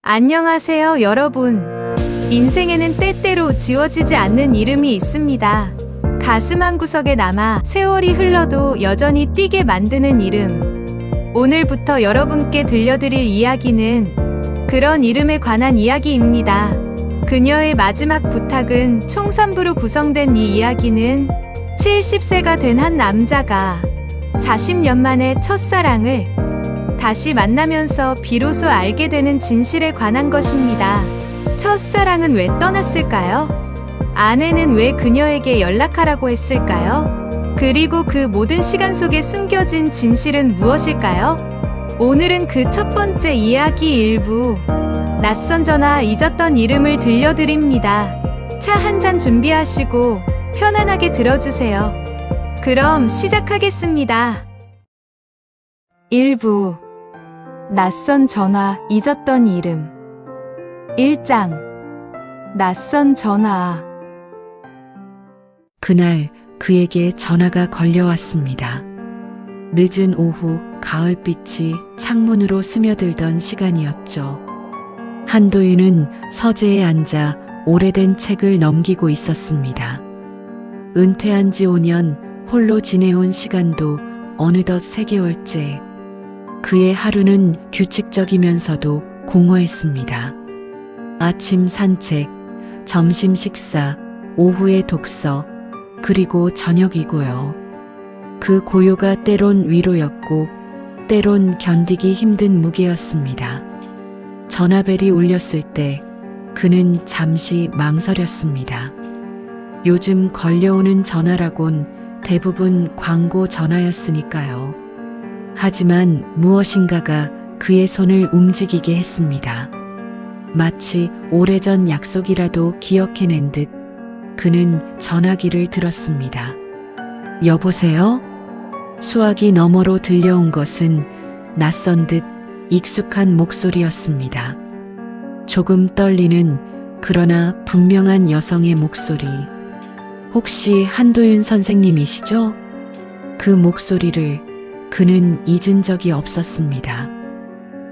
안녕하세요, 여러분. 인생에는 때때로 지워지지 않는 이름이 있습니다. 가슴 한구석에 남아 세월이 흘러도 여전히 뛰게 만드는 이름. 오늘부터 여러분께 들려드릴 이야기는 그런 이름에 관한 이야기입니다. 그녀의 마지막 부탁은 총 3부로 구성된 이 이야기는 70세가 된 한 남자가 40년 만에 첫사랑을 다시 만나면서 비로소 알게 되는 진실에 관한 것입니다. 첫사랑은 왜 떠났을까요? 아내는 왜 그녀에게 연락하라고 했을까요? 그리고 그 모든 시간 속에 숨겨진 진실은 무엇일까요? 오늘은 그 첫 번째 이야기 일부, 낯선 전화 잊었던 이름을 들려드립니다. 차 한 잔 준비하시고 편안하게 들어주세요. 그럼 시작하겠습니다. 1부, 낯선 전화 잊었던 이름. 1장, 낯선 전화. 그날 그에게 전화가 걸려왔습니다. 늦은 오후 가을빛이 창문으로 스며들던 시간이었죠. 한도윤은 서재에 앉아 오래된 책을 넘기고 있었습니다. 은퇴한 지 5년, 홀로 지내온 시간도 어느덧 3개월째. 그의 하루는 규칙적이면서도 공허했습니다. 아침 산책, 점심 식사, 오후의 독서, 그리고 저녁이고요. 그 고요가 때론 위로였고 때론 견디기 힘든 무게였습니다. 전화벨이 울렸을 때 그는 잠시 망설였습니다. 요즘 걸려오는 전화라곤 대부분 광고 전화였으니까요. 하지만 무엇인가가 그의 손을 움직이게 했습니다. 마치 오래전 약속이라도 기억해낸 듯 그는 전화기를 들었습니다. 여보세요? 수화기 너머로 들려온 것은 낯선 듯 익숙한 목소리였습니다. 조금 떨리는 그러나 분명한 여성의 목소리. 혹시 한도윤 선생님이시죠? 그 목소리를 그는 잊은 적이 없었습니다.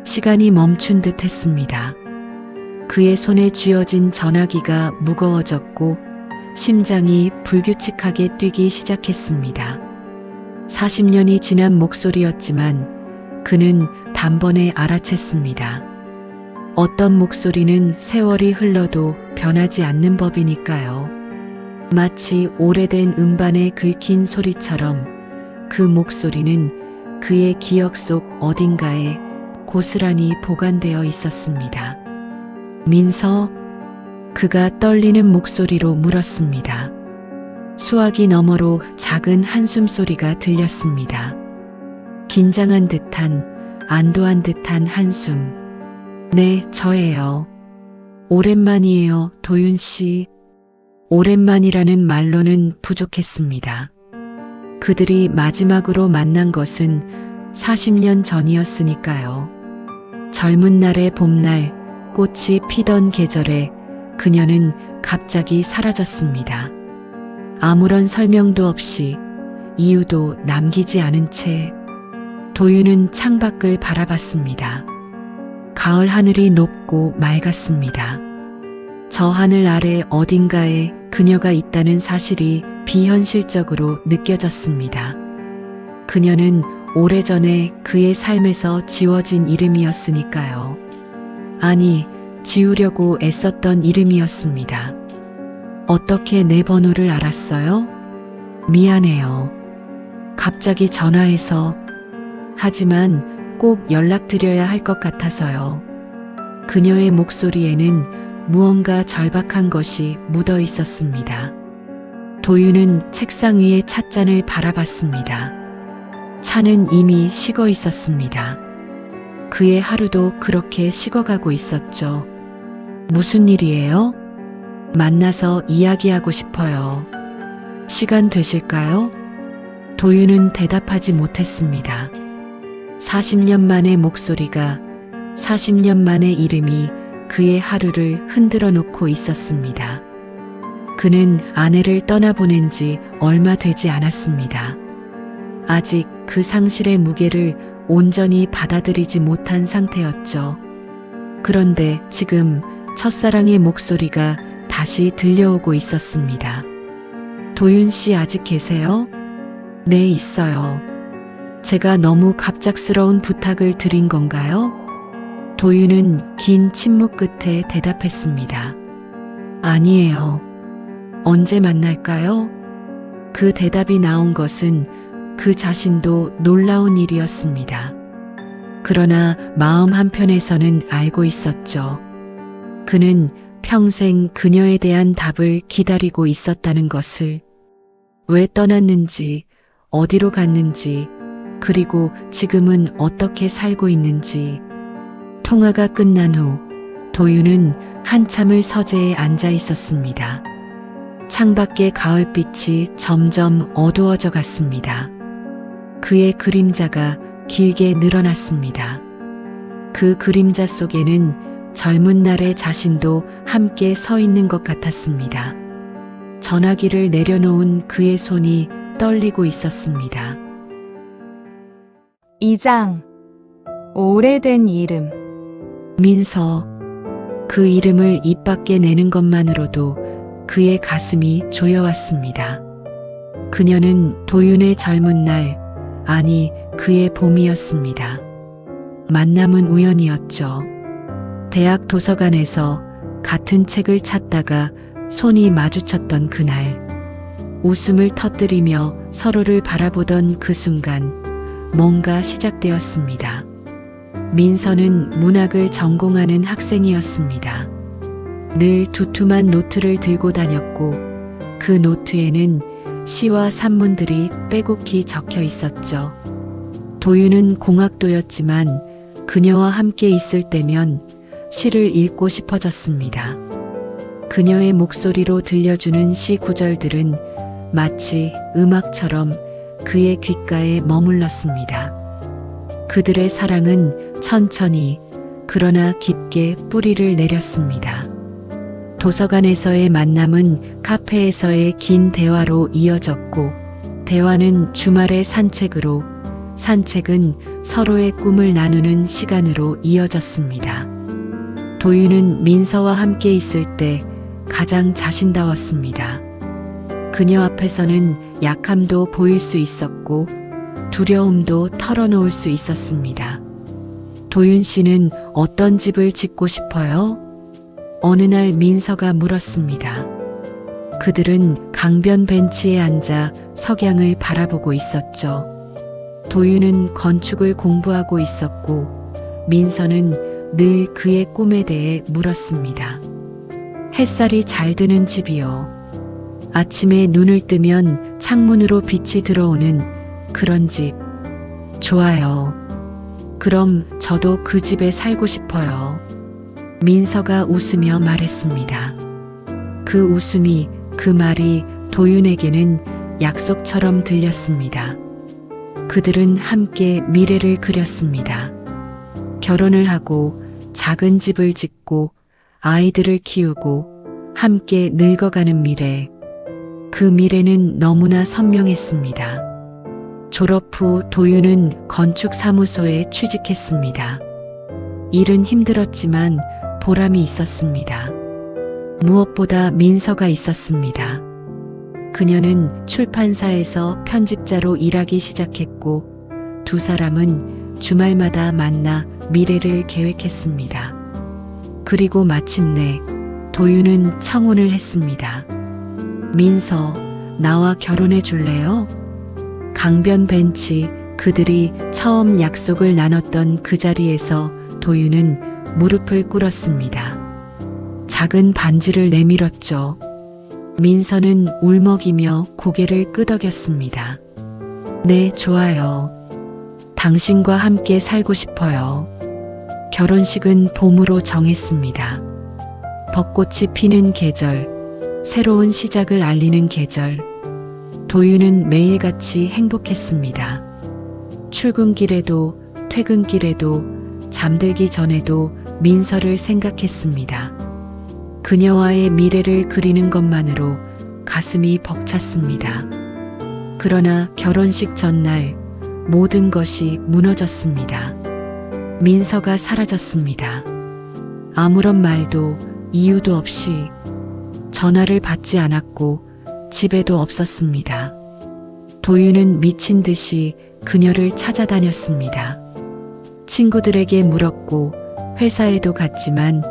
시간이 멈춘 듯 했습니다. 그의 손에 쥐어진 전화기가 무거워졌고 심장이 불규칙하게 뛰기 시작했습니다. 40년이 지난 목소리였지만 그는 단번에 알아챘습니다. 어떤 목소리는 세월이 흘러도 변하지 않는 법이니까요. 마치 오래된 음반에 긁힌 소리처럼 그 목소리는 그의 기억 속 어딘가에 고스란히 보관되어 있었습니다. 민서? 그가 떨리는 목소리로 물었습니다. 수화기 너머로 작은 한숨 소리가 들렸습니다. 긴장한 듯한, 안도한 듯한 한숨. 네, 저예요. 오랜만이에요, 도윤 씨. 오랜만이라는 말로는 부족했습니다. 그들이 마지막으로 만난 것은 40년 전이었으니까요. 젊은 날의 봄날, 꽃이 피던 계절에 그녀는 갑자기 사라졌습니다. 아무런 설명도 없이, 이유도 남기지 않은 채 도윤은 창밖을 바라봤습니다. 가을 하늘이 높고 맑았습니다. 저 하늘 아래 어딘가에 그녀가 있다는 사실이 비현실적으로 느껴졌습니다. 그녀는 오래전에 그의 삶에서 지워진 이름이었으니까요. 아니, 지우려고 애썼던 이름이었습니다. 어떻게 내 번호를 알았어요? 미안해요. 갑자기 전화해서. 하지만 꼭 연락드려야 할 것 같아서요. 그녀의 목소리에는 무언가 절박한 것이 묻어 있었습니다. 도윤은 책상 위의 찻잔을 바라봤습니다. 차는 이미 식어 있었습니다. 그의 하루도 그렇게 식어가고 있었죠. 무슨 일이에요? 만나서 이야기하고 싶어요. 시간 되실까요? 도윤은 대답하지 못했습니다. 40년 만의 목소리가, 40년 만의 이름이 그의 하루를 흔들어 놓고 있었습니다. 그는 아내를 떠나보낸 지 얼마 되지 않았습니다. 아직 그 상실의 무게를 온전히 받아들이지 못한 상태였죠. 그런데 지금 첫사랑의 목소리가 다시 들려오고 있었습니다. 도윤 씨 아직 계세요? 네, 있어요. 제가 너무 갑작스러운 부탁을 드린 건가요? 도윤은 긴 침묵 끝에 대답했습니다. 아니에요. 언제 만날까요? 그 대답이 나온 것은 그 자신도 놀라운 일이었습니다. 그러나 마음 한편에서는 알고 있었죠. 그는 평생 그녀에 대한 답을 기다리고 있었다는 것을. 왜 떠났는지, 어디로 갔는지, 그리고 지금은 어떻게 살고 있는지. 통화가 끝난 후 도윤은 한참을 서재에 앉아 있었습니다. 창밖의 가을빛이 점점 어두워져 갔습니다. 그의 그림자가 길게 늘어났습니다. 그 그림자 속에는 젊은 날의 자신도 함께 서 있는 것 같았습니다. 전화기를 내려놓은 그의 손이 떨리고 있었습니다. 2장. 오래된 이름. 민서. 그 이름을 입 밖에 내는 것만으로도 그의 가슴이 조여왔습니다. 그녀는 도윤의 젊은 날, 아니 그의 봄이었습니다. 만남은 우연이었죠. 대학 도서관에서 같은 책을 찾다가 손이 마주쳤던 그날, 웃음을 터뜨리며 서로를 바라보던 그 순간 뭔가 시작되었습니다. 민서는 문학을 전공하는 학생이었습니다. 늘 두툼한 노트를 들고 다녔고 그 노트에는 시와 산문들이 빼곡히 적혀 있었죠. 도윤은 공학도였지만 그녀와 함께 있을 때면 시를 읽고 싶어졌습니다. 그녀의 목소리로 들려주는 시 구절들은 마치 음악처럼 그의 귓가에 머물렀습니다. 그들의 사랑은 천천히 그러나 깊게 뿌리를 내렸습니다. 도서관에서의 만남은 카페에서의 긴 대화로 이어졌고, 대화는 주말의 산책으로, 산책은 서로의 꿈을 나누는 시간으로 이어졌습니다. 도윤은 민서와 함께 있을 때 가장 자신다웠습니다. 그녀 앞에서는 약함도 보일 수 있었고 두려움도 털어놓을 수 있었습니다. 도윤 씨는 어떤 집을 짓고 싶어요? 어느 날 민서가 물었습니다. 그들은 강변 벤치에 앉아 석양을 바라보고 있었죠. 도윤은 건축을 공부하고 있었고 민서는 늘 그의 꿈에 대해 물었습니다. 햇살이 잘 드는 집이요. 아침에 눈을 뜨면 창문으로 빛이 들어오는 그런 집. 좋아요. 그럼 저도 그 집에 살고 싶어요. 민서가 웃으며 말했습니다. 그 웃음이, 그 말이 도윤에게는 약속처럼 들렸습니다. 그들은 함께 미래를 그렸습니다. 결혼을 하고 작은 집을 짓고 아이들을 키우고 함께 늙어가는 미래. 그 미래는 너무나 선명했습니다. 졸업 후 도윤은 건축사무소에 취직했습니다. 일은 힘들었지만 보람이 있었습니다. 무엇보다 민서가 있었습니다. 그녀는 출판사에서 편집자로 일하기 시작했고 두 사람은 주말마다 만나 미래를 계획했습니다. 그리고 마침내 도윤은 청혼을 했습니다. 민서, 나와 결혼해 줄래요? 강변 벤치, 그들이 처음 약속을 나눴던 그 자리에서 도윤은 무릎을 꿇었습니다. 작은 반지를 내밀었죠. 민서는 울먹이며 고개를 끄덕였습니다. 네, 좋아요. 당신과 함께 살고 싶어요. 결혼식은 봄으로 정했습니다. 벚꽃이 피는 계절, 새로운 시작을 알리는 계절. 도윤은 매일같이 행복했습니다. 출근길에도 퇴근길에도 잠들기 전에도 민서를 생각했습니다. 그녀와의 미래를 그리는 것만으로 가슴이 벅찼습니다. 그러나 결혼식 전날 모든 것이 무너졌습니다. 민서가 사라졌습니다. 아무런 말도 이유도 없이 전화를 받지 않았고 집에도 없었습니다. 도윤은 미친 듯이 그녀를 찾아다녔습니다. 친구들에게 물었고 회사에도 갔지만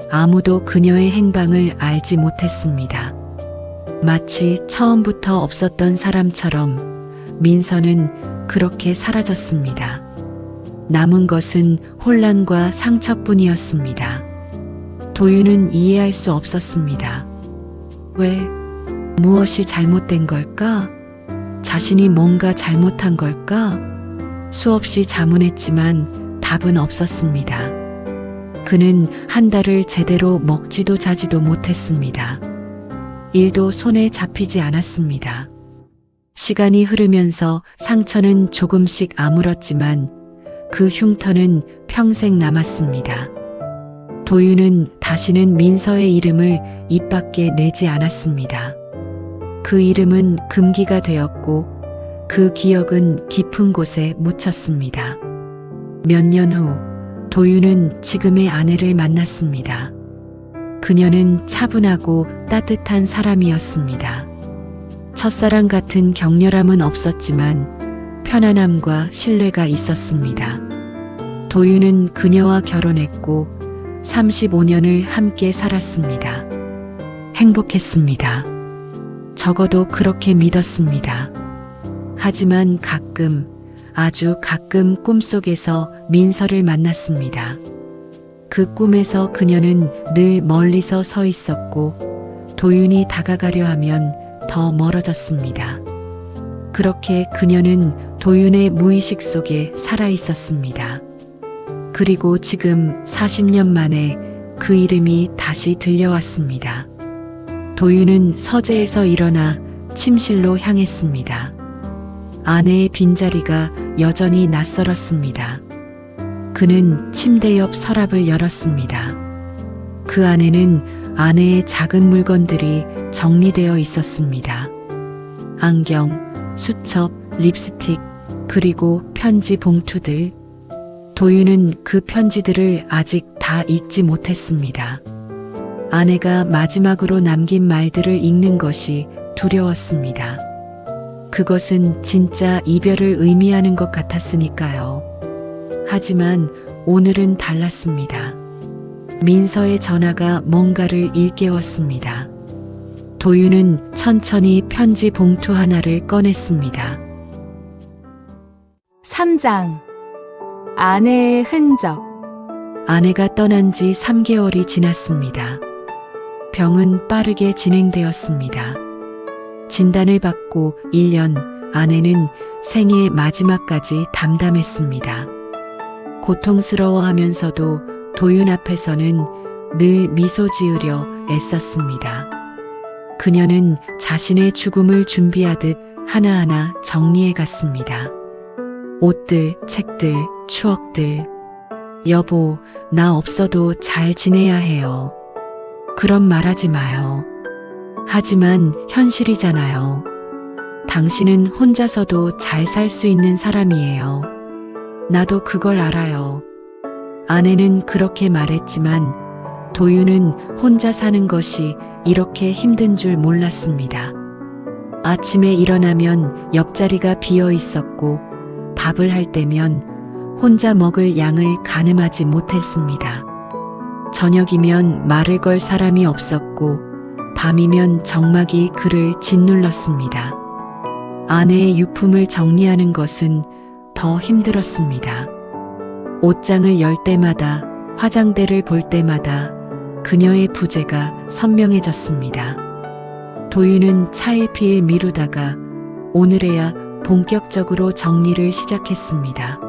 아무도 그녀의 행방을 알지 못했습니다. 마치 처음부터 없었던 사람처럼 민서는 그렇게 사라졌습니다. 남은 것은 혼란과 상처뿐이었습니다. 도윤은 이해할 수 없었습니다. 왜? 무엇이 잘못된 걸까? 자신이 뭔가 잘못한 걸까? 수없이 자문했지만 답은 없었습니다. 그는 한 달을 제대로 먹지도 자지도 못했습니다. 일도 손에 잡히지 않았습니다. 시간이 흐르면서 상처는 조금씩 아물었지만 그 흉터는 평생 남았습니다. 도윤은 다시는 민서의 이름을 입 밖에 내지 않았습니다. 그 이름은 금기가 되었고 그 기억은 깊은 곳에 묻혔습니다. 몇 년 후 도윤은 지금의 아내를 만났습니다. 그녀는 차분하고 따뜻한 사람이었습니다. 첫사랑 같은 격렬함은 없었지만 편안함과 신뢰가 있었습니다. 도윤은 그녀와 결혼했고 35년을 함께 살았습니다. 행복했습니다. 적어도 그렇게 믿었습니다. 하지만 가끔, 아주 가끔 꿈속에서 민서를 만났습니다. 그 꿈에서 그녀는 늘 멀리서 서 있었고 도윤이 다가가려 하면 더 멀어졌습니다. 그렇게 그녀는 도윤의 무의식 속에 살아 있었습니다. 그리고 지금 40년 만에 그 이름이 다시 들려왔습니다. 도윤은 서재에서 일어나 침실로 향했습니다. 아내의 빈자리가 여전히 낯설었습니다. 그는 침대 옆 서랍을 열었습니다. 그 안에는 아내의 작은 물건들이 정리되어 있었습니다. 안경, 수첩, 립스틱, 그리고 편지 봉투들. 도윤은 그 편지들을 아직 다 읽지 못했습니다. 아내가 마지막으로 남긴 말들을 읽는 것이 두려웠습니다. 그것은 진짜 이별을 의미하는 것 같았으니까요. 하지만 오늘은 달랐습니다. 민서의 전화가 뭔가를 일깨웠습니다. 도윤은 천천히 편지 봉투 하나를 꺼냈습니다. 3장. 아내의 흔적. 아내가 떠난 지 3개월이 지났습니다. 병은 빠르게 진행되었습니다. 진단을 받고 1년, 아내는 생애 마지막까지 담담했습니다. 고통스러워하면서도 도윤 앞에서는 늘 미소 지으려 애썼습니다. 그녀는 자신의 죽음을 준비하듯 하나하나 정리해 갔습니다. 옷들, 책들, 추억들. 여보, 나 없어도 잘 지내야 해요. 그런 말하지 마요. 하지만 현실이잖아요. 당신은 혼자서도 잘 살 수 있는 사람이에요. 나도 그걸 알아요. 아내는 그렇게 말했지만 도윤은 혼자 사는 것이 이렇게 힘든 줄 몰랐습니다. 아침에 일어나면 옆자리가 비어 있었고 밥을 할 때면 혼자 먹을 양을 가늠하지 못했습니다. 저녁이면 말을 걸 사람이 없었고 밤이면 정막이 그를 짓눌렀습니다. 아내의 유품을 정리하는 것은 더 힘들었습니다. 옷장을 열 때마다, 화장대를 볼 때마다 그녀의 부재가 선명해졌습니다. 도윤은 차일피일 미루다가 오늘에야 본격적으로 정리를 시작했습니다.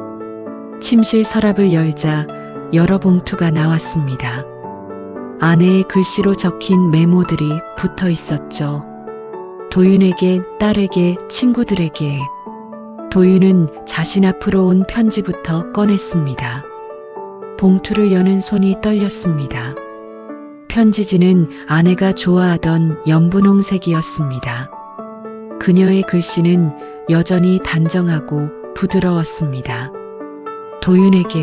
침실 서랍을 열자 여러 봉투가 나왔습니다. 아내의 글씨로 적힌 메모들이 붙어 있었죠. 도윤에게, 딸에게, 친구들에게. 도윤은 자신 앞으로 온 편지부터 꺼냈습니다. 봉투를 여는 손이 떨렸습니다. 편지지는 아내가 좋아하던 연분홍색이었습니다. 그녀의 글씨는 여전히 단정하고 부드러웠습니다. 도윤에게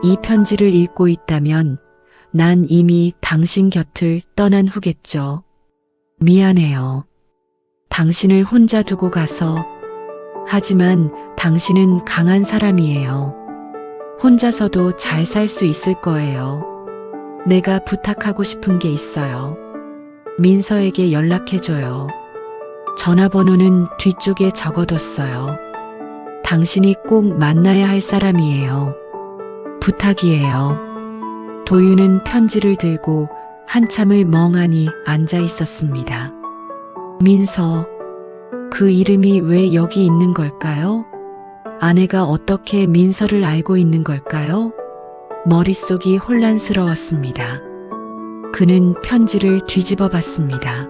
이 편지를 읽고 있다면 난 이미 당신 곁을 떠난 후겠죠. 미안해요. 당신을 혼자 두고 가서. 하지만 당신은 강한 사람이에요. 혼자서도 잘 살 수 있을 거예요. 내가 부탁하고 싶은 게 있어요. 민서에게 연락해줘요. 전화번호는 뒤쪽에 적어뒀어요. 당신이 꼭 만나야 할 사람이에요. 부탁이에요. 도윤은 편지를 들고 한참을 멍하니 앉아 있었습니다. 민서, 그 이름이 왜 여기 있는 걸까요? 아내가 어떻게 민서를 알고 있는 걸까요? 머릿속이 혼란스러웠습니다. 그는 편지를 뒤집어 봤습니다.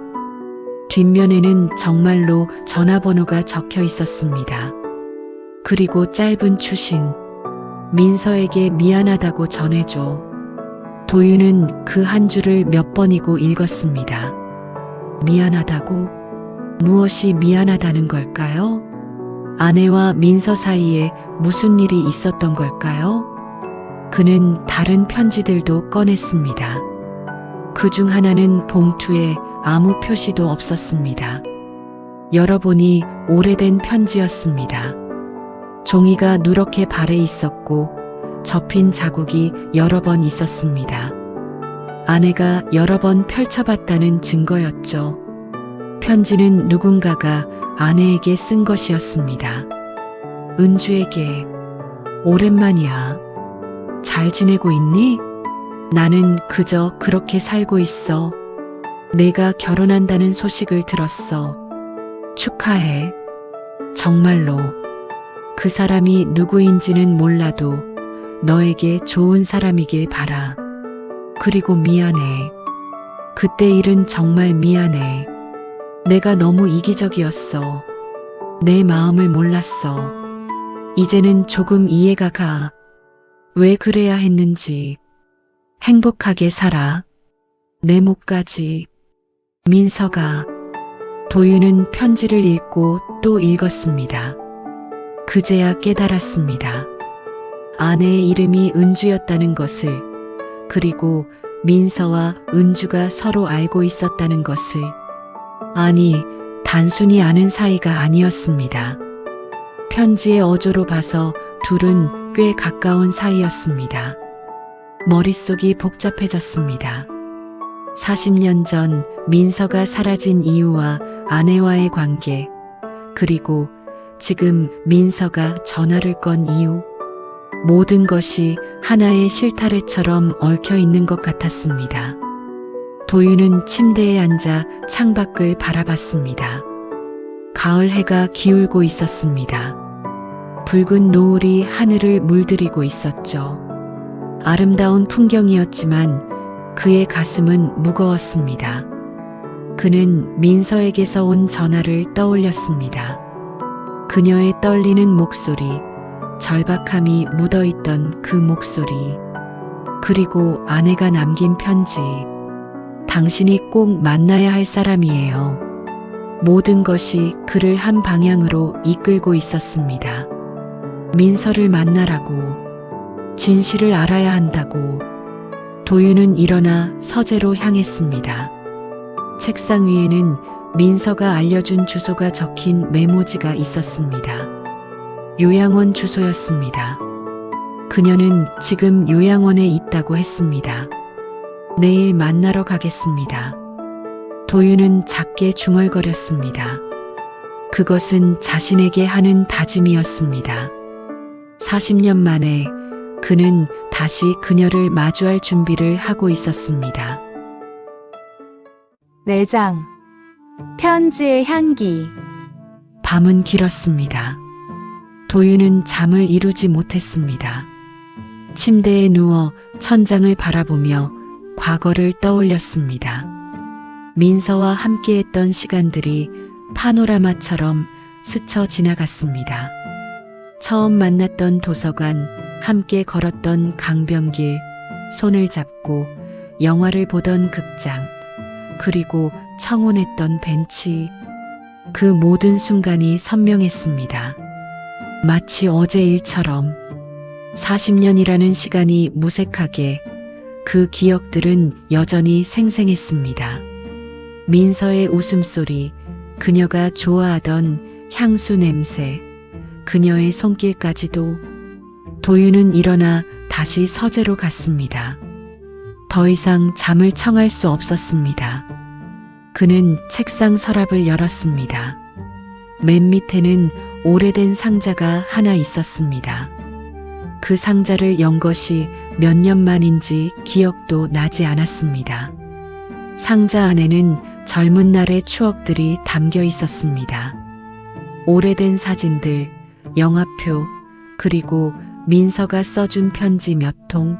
뒷면에는 정말로 전화번호가 적혀 있었습니다. 그리고 짧은 추신. 민서에게 미안하다고 전해줘. 도윤은 그 한 줄을 몇 번이고 읽었습니다. 미안하다고? 무엇이 미안하다는 걸까요? 아내와 민서 사이에 무슨 일이 있었던 걸까요? 그는 다른 편지들도 꺼냈습니다. 그중 하나는 봉투에 아무 표시도 없었습니다. 열어보니 오래된 편지였습니다. 종이가 누렇게 발해 있었고 접힌 자국이 여러 번 있었습니다. 아내가 여러 번 펼쳐봤다는 증거였죠. 편지는 누군가가 아내에게 쓴 것이었습니다. 은주에게. 오랜만이야. 잘 지내고 있니? 나는 그저 그렇게 살고 있어. 내가 결혼한다는 소식을 들었어. 축하해. 정말로. 그 사람이 누구인지는 몰라도 너에게 좋은 사람이길 바라. 그리고 미안해. 그때 일은 정말 미안해. 내가 너무 이기적이었어. 내 마음을 몰랐어. 이제는 조금 이해가 가. 왜 그래야 했는지. 행복하게 살아. 내 목까지. 민서가. 도윤은 편지를 읽고 또 읽었습니다. 그제야 깨달았습니다. 아내의 이름이 은주였다는 것을, 그리고 민서와 은주가 서로 알고 있었다는 것을. 아니, 단순히 아는 사이가 아니었습니다. 편지의 어조로 봐서 둘은 꽤 가까운 사이였습니다. 머릿속이 복잡해졌습니다. 40년 전 민서가 사라진 이유와 아내와의 관계, 그리고 지금 민서가 전화를 건 이유. 모든 것이 하나의 실타래처럼 얽혀 있는 것 같았습니다. 도윤은 침대에 앉아 창밖을 바라봤습니다. 가을 해가 기울고 있었습니다. 붉은 노을이 하늘을 물들이고 있었죠. 아름다운 풍경이었지만 그의 가슴은 무거웠습니다. 그는 민서에게서 온 전화를 떠올렸습니다. 그녀의 떨리는 목소리, 절박함이 묻어있던 그 목소리, 그리고 아내가 남긴 편지. 당신이 꼭 만나야 할 사람이에요. 모든 것이 그를 한 방향으로 이끌고 있었습니다. 민서를 만나라고, 진실을 알아야 한다고. 도윤은 일어나 서재로 향했습니다. 책상 위에는 민서가 알려준 주소가 적힌 메모지가 있었습니다. 요양원 주소였습니다. 그녀는 지금 요양원에 있다고 했습니다. 내일 만나러 가겠습니다. 도윤은 작게 중얼거렸습니다. 그것은 자신에게 하는 다짐이었습니다. 40년 만에 그는 다시 그녀를 마주할 준비를 하고 있었습니다. 4장. 편지의 향기. 밤은 길었습니다. 도윤은 잠을 이루지 못했습니다. 침대에 누워 천장을 바라보며 과거를 떠올렸습니다. 민서와 함께했던 시간들이 파노라마처럼 스쳐 지나갔습니다. 처음 만났던 도서관, 함께 걸었던 강변길, 손을 잡고 영화를 보던 극장, 그리고 청혼했던 벤치. 그 모든 순간이 선명했습니다. 마치 어제 일처럼. 40년이라는 시간이 무색하게, 그 기억들은 여전히 생생했습니다. 민서의 웃음소리, 그녀가 좋아하던 향수 냄새, 그녀의 손길까지도. 도윤은 일어나 다시 서재로 갔습니다. 더 이상 잠을 청할 수 없었습니다. 그는 책상 서랍을 열었습니다. 맨 밑에는 오래된 상자가 하나 있었습니다. 그 상자를 연 것이 몇 년 만인지 기억도 나지 않았습니다. 상자 안에는 젊은 날의 추억들이 담겨 있었습니다. 오래된 사진들, 영화표, 그리고 민서가 써준 편지 몇 통.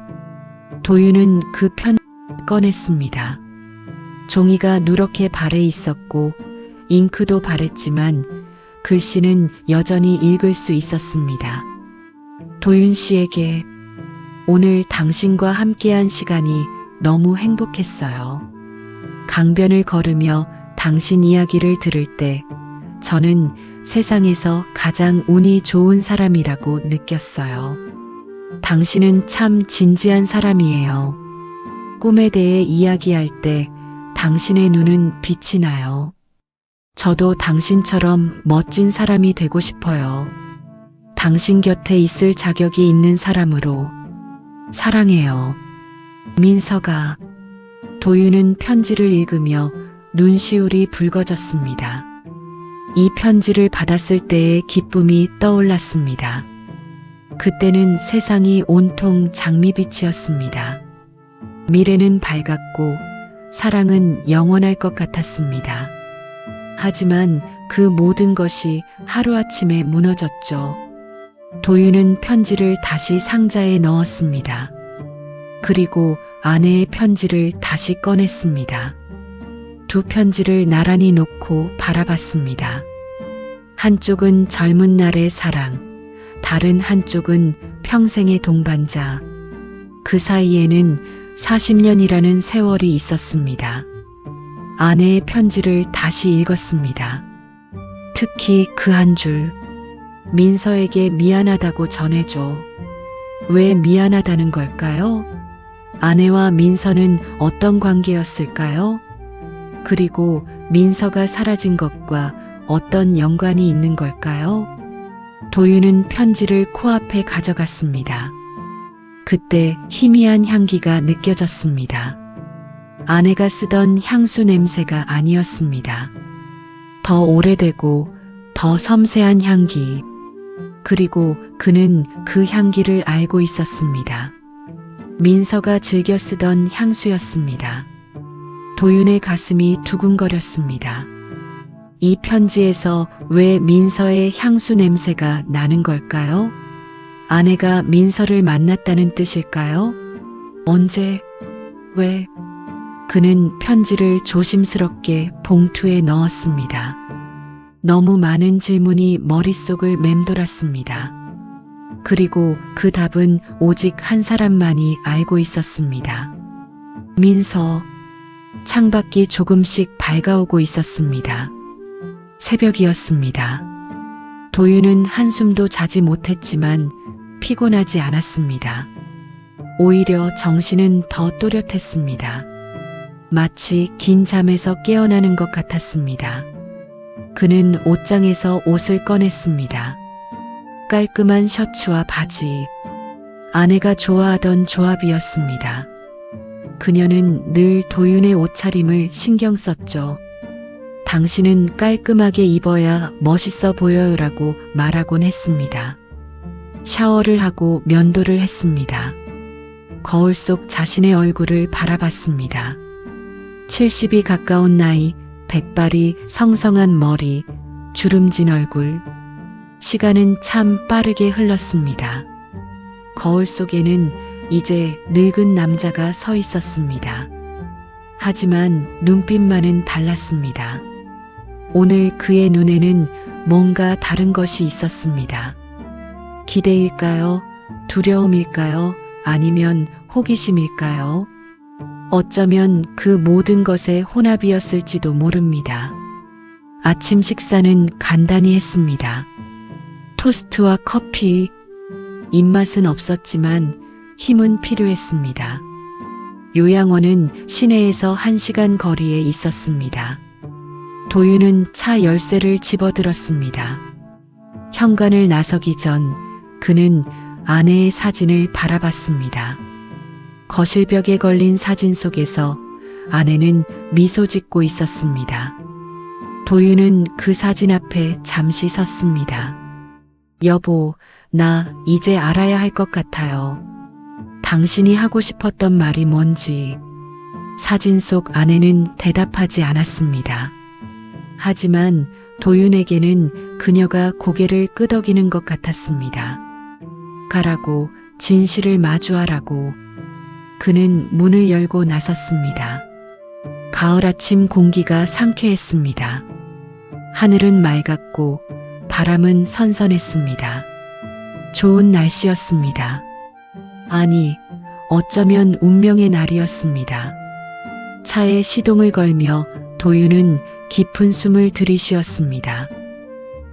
도윤은 그 편지를 꺼냈습니다. 종이가 누렇게 발해 있었고 잉크도 바랬지만 글씨는 여전히 읽을 수 있었습니다. 도윤 씨에게 오늘 당신과 함께한 시간이 너무 행복했어요. 강변을 걸으며 당신 이야기를 들을 때 저는 세상에서 가장 운이 좋은 사람이라고 느꼈어요. 당신은 참 진지한 사람이에요. 꿈에 대해 이야기할 때 당신의 눈은 빛이 나요. 저도 당신처럼 멋진 사람이 되고 싶어요. 당신 곁에 있을 자격이 있는 사람으로. 사랑해요. 민서가. 도윤은 편지를 읽으며 눈시울이 붉어졌습니다. 이 편지를 받았을 때의 기쁨이 떠올랐습니다. 그때는 세상이 온통 장미빛이었습니다. 미래는 밝았고 사랑은 영원할 것 같았습니다. 하지만 그 모든 것이 하루아침에 무너졌죠. 도윤은 편지를 다시 상자에 넣었습니다. 그리고 아내의 편지를 다시 꺼냈습니다. 두 편지를 나란히 놓고 바라봤습니다. 한쪽은 젊은 날의 사랑, 다른 한쪽은 평생의 동반자. 그 사이에는 40년이라는 세월이 있었습니다. 아내의 편지를 다시 읽었습니다. 특히 그 한 줄. 민서에게 미안하다고 전해줘. 왜 미안하다는 걸까요? 아내와 민서는 어떤 관계였을까요? 그리고 민서가 사라진 것과 어떤 연관이 있는 걸까요? 도윤은 편지를 코앞에 가져갔습니다. 그때 희미한 향기가 느껴졌습니다. 아내가 쓰던 향수 냄새가 아니었습니다. 더 오래되고 더 섬세한 향기. 그리고 그는 그 향기를 알고 있었습니다. 민서가 즐겨 쓰던 향수였습니다. 도윤의 가슴이 두근거렸습니다. 이 편지에서 왜 민서의 향수 냄새가 나는 걸까요? 아내가 민서를 만났다는 뜻일까요? 언제? 왜? 그는 편지를 조심스럽게 봉투에 넣었습니다. 너무 많은 질문이 머릿속을 맴돌았습니다. 그리고 그 답은 오직 한 사람만이 알고 있었습니다. 민서. 창밖이 조금씩 밝아오고 있었습니다. 새벽이었습니다. 도윤은 한숨도 자지 못했지만 피곤하지 않았습니다. 오히려 정신은 더 또렷했습니다. 마치 긴 잠에서 깨어나는 것 같았습니다. 그는 옷장에서 옷을 꺼냈습니다. 깔끔한 셔츠와 바지. 아내가 좋아하던 조합이었습니다. 그녀는 늘 도윤의 옷차림을 신경 썼죠. 당신은 깔끔하게 입어야 멋있어 보여요라고 말하곤 했습니다. 샤워를 하고 면도를 했습니다. 거울 속 자신의 얼굴을 바라봤습니다. 70이 가까운 나이, 백발이 성성한 머리, 주름진 얼굴. 시간은 참 빠르게 흘렀습니다. 거울 속에는 이제 늙은 남자가 서 있었습니다. 하지만 눈빛만은 달랐습니다. 오늘 그의 눈에는 뭔가 다른 것이 있었습니다. 기대일까요? 두려움일까요? 아니면 호기심일까요? 어쩌면 그 모든 것의 혼합이었을지도 모릅니다. 아침 식사는 간단히 했습니다. 토스트와 커피. 입맛은 없었지만 힘은 필요했습니다. 요양원은 시내에서 1시간 거리에 있었습니다. 도윤은 차 열쇠를 집어들었습니다. 현관을 나서기 전 그는 아내의 사진을 바라봤습니다. 거실벽에 걸린 사진 속에서 아내는 미소 짓고 있었습니다. 도윤은 그 사진 앞에 잠시 섰습니다. 여보, 나 이제 알아야 할 것 같아요. 당신이 하고 싶었던 말이 뭔지. 사진 속 아내는 대답하지 않았습니다. 하지만 도윤에게는 그녀가 고개를 끄덕이는 것 같았습니다. 가라고, 진실을 마주하라고. 그는 문을 열고 나섰습니다. 가을 아침 공기가 상쾌했습니다. 하늘은 맑았고 바람은 선선했습니다. 좋은 날씨였습니다. 아니, 어쩌면 운명의 날이었습니다. 차에 시동을 걸며 도윤은 깊은 숨을 들이쉬었습니다.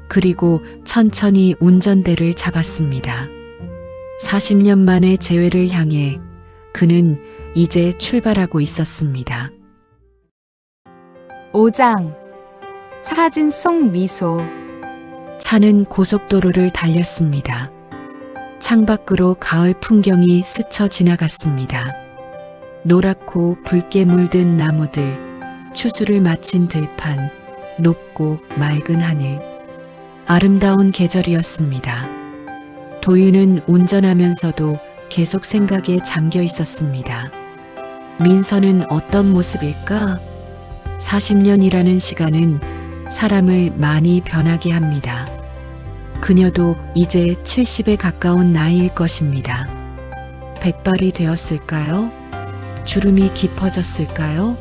그리고 천천히 운전대를 잡았습니다. 40년 만의 재회를 향해 그는 이제 출발하고 있었습니다. 5장. 사진 속 미소. 차는 고속도로를 달렸습니다. 창밖으로 가을 풍경이 스쳐 지나갔습니다. 노랗고 붉게 물든 나무들, 추수를 마친 들판, 높고 맑은 하늘. 아름다운 계절이었습니다. 도윤은 운전하면서도 계속 생각에 잠겨 있었습니다. 민서는 어떤 모습일까? 40년이라는 시간은 사람을 많이 변하게 합니다. 그녀도 이제 70에 가까운 나이일 것입니다. 백발이 되었을까요? 주름이 깊어졌을까요?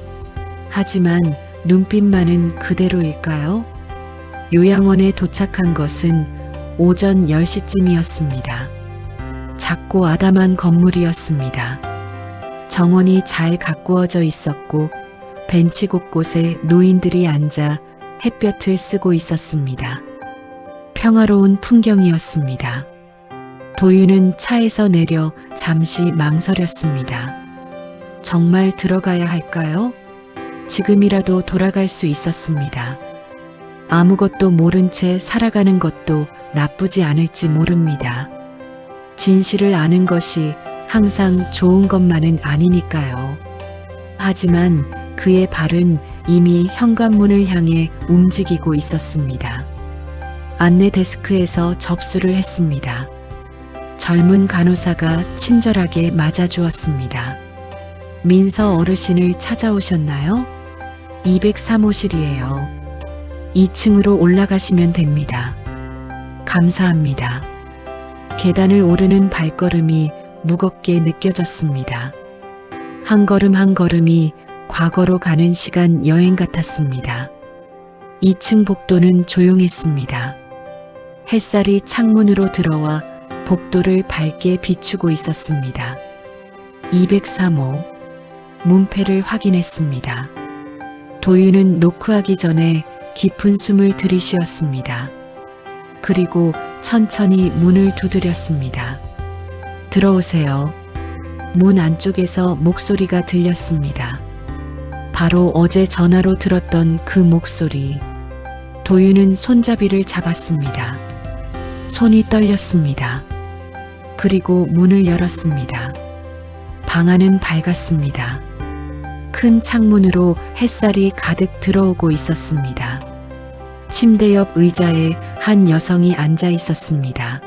하지만 눈빛만은 그대로일까요? 요양원에 도착한 것은 오전 10시쯤이었습니다. 작고 아담한 건물이었습니다. 정원이 잘 가꾸어져 있었고 벤치 곳곳에 노인들이 앉아 햇볕을 쓰고 있었습니다. 평화로운 풍경이었습니다. 도윤은 차에서 내려 잠시 망설였습니다. 정말 들어가야 할까요? 지금이라도 돌아갈 수 있었습니다. 아무것도 모른 채 살아가는 것도 나쁘지 않을지 모릅니다. 진실을 아는 것이 항상 좋은 것만은 아니니까요. 하지만 그의 발은 이미 현관문을 향해 움직이고 있었습니다. 안내 데스크에서 접수를 했습니다. 젊은 간호사가 친절하게 맞아주었습니다. 민서 어르신을 찾아오셨나요? 203호실이에요. 2층으로 올라가시면 됩니다. 감사합니다. 계단을 오르는 발걸음이 무겁게 느껴졌습니다. 한 걸음 한 걸음이 과거로 가는 시간 여행 같았습니다. 2층 복도는 조용했습니다. 햇살이 창문으로 들어와 복도를 밝게 비추고 있었습니다. 203호. 문패를 확인했습니다. 도윤은 노크하기 전에 깊은 숨을 들이쉬었습니다. 그리고 천천히 문을 두드렸습니다. 들어오세요. 문 안쪽에서 목소리가 들렸습니다. 바로 어제 전화로 들었던 그 목소리. 도윤은 손잡이를 잡았습니다. 손이 떨렸습니다. 그리고 문을 열었습니다. 방 안은 밝았습니다. 큰 창문으로 햇살이 가득 들어오고 있었습니다. 침대 옆 의자에 한 여성이 앉아 있었습니다.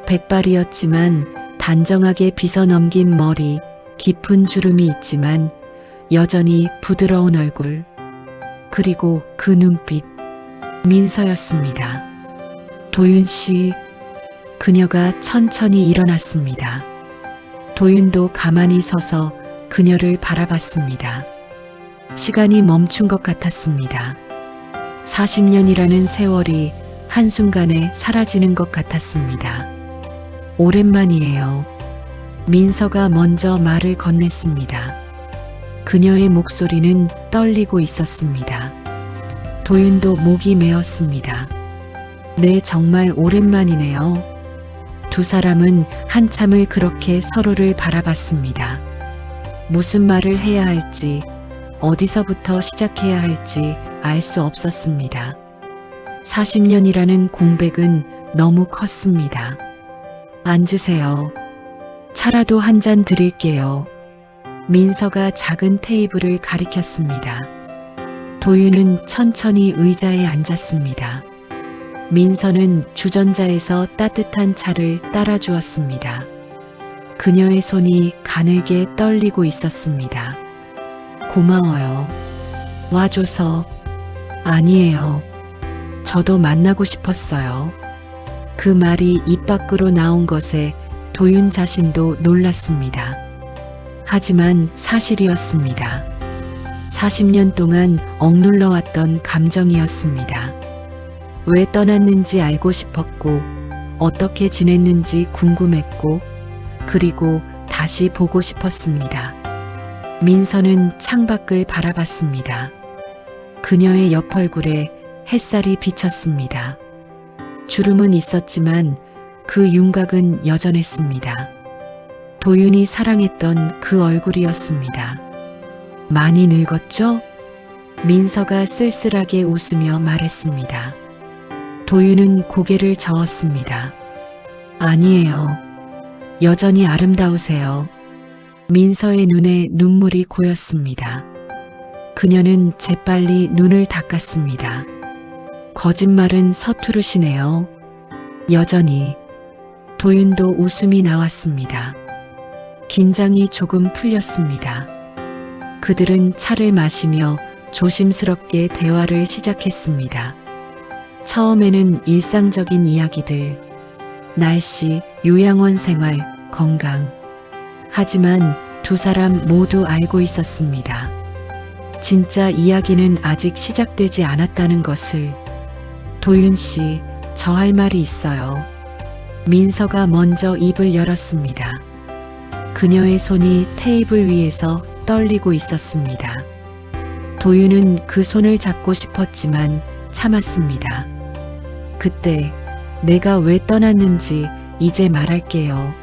백발이었지만 단정하게 빗어넘긴 머리, 깊은 주름이 있지만 여전히 부드러운 얼굴, 그리고 그 눈빛, 민서였습니다. 도윤 씨, 그녀가 천천히 일어났습니다. 도윤도 가만히 서서 그녀를 바라봤습니다. 시간이 멈춘 것 같았습니다. 40년이라는 세월이 한순간에 사라지는 것 같았습니다. 오랜만이에요. 민서가 먼저 말을 건넸습니다. 그녀의 목소리는 떨리고 있었습니다. 도윤도 목이 메었습니다. 네, 정말 오랜만이네요. 두 사람은 한참을 그렇게 서로를 바라봤습니다. 무슨 말을 해야 할지, 어디서부터 시작해야 할지 알 수 없었습니다. 40년이라는 공백은 너무 컸습니다. 앉으세요. 차라도 한 잔 드릴게요. 민서가 작은 테이블을 가리켰습니다. 도윤은 천천히 의자에 앉았습니다. 민서는 주전자에서 따뜻한 차를 따라 주었습니다. 그녀의 손이 가늘게 떨리고 있었습니다. 고마워요. 와줘서. 아니에요. 저도 만나고 싶었어요. 그 말이 입 밖으로 나온 것에 도윤 자신도 놀랐습니다. 하지만 사실이었습니다. 40년 동안 억눌러왔던 감정이었습니다. 왜 떠났는지 알고 싶었고, 어떻게 지냈는지 궁금했고, 그리고 다시 보고 싶었습니다. 민서는 창밖을 바라봤습니다. 그녀의 옆 얼굴에 햇살이 비쳤습니다. 주름은 있었지만 그 윤곽은 여전했습니다. 도윤이 사랑했던 그 얼굴이었습니다. 많이 늙었죠? 민서가 쓸쓸하게 웃으며 말했습니다. 도윤은 고개를 저었습니다. 아니에요. 여전히 아름다우세요. 민서의 눈에 눈물이 고였습니다. 그녀는 재빨리 눈을 닦았습니다. 거짓말은 서투르시네요. 여전히. 도윤도 웃음이 나왔습니다. 긴장이 조금 풀렸습니다. 그들은 차를 마시며 조심스럽게 대화를 시작했습니다. 처음에는 일상적인 이야기들, 날씨, 요양원 생활, 건강. 하지만 두 사람 모두 알고 있었습니다. 진짜 이야기는 아직 시작되지 않았다는 것을. 도윤 씨, 저 할 말이 있어요. 민서가 먼저 입을 열었습니다. 그녀의 손이 테이블 위에서 떨리고 있었습니다. 도윤은 그 손을 잡고 싶었지만 참았습니다. 그때 내가 왜 떠났는지 이제 말할게요.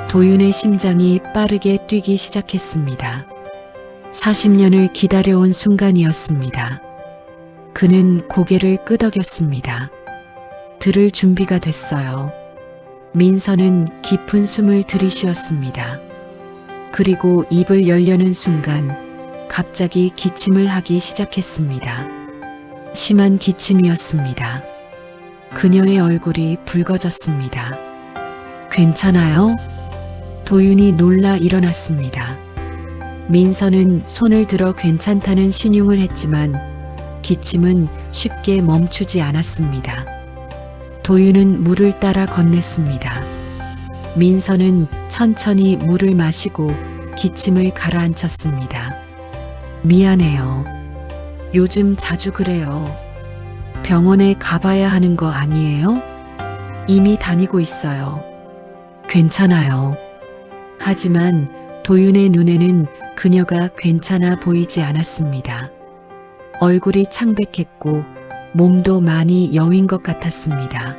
도윤의 심장이 빠르게 뛰기 시작했습니다. 40년을 기다려온 순간이었습니다. 그는 고개를 끄덕였습니다. 들을 준비가 됐어요. 민서는 깊은 숨을 들이쉬었습니다. 그리고 입을 열려는 순간 갑자기 기침을 하기 시작했습니다. 심한 기침이었습니다. 그녀의 얼굴이 붉어졌습니다. 괜찮아요? 도윤이 놀라 일어났습니다. 민서는 손을 들어 괜찮다는 신용을 했지만 기침은 쉽게 멈추지 않았습니다. 도윤은 물을 따라 건넸습니다. 민서는 천천히 물을 마시고 기침을 가라앉혔습니다. 미안해요. 요즘 자주 그래요. 병원에 가봐야 하는 거 아니에요? 이미 다니고 있어요. 괜찮아요. 하지만 도윤의 눈에는 그녀가 괜찮아 보이지 않았습니다. 얼굴이 창백했고 몸도 많이 여윈 것 같았습니다.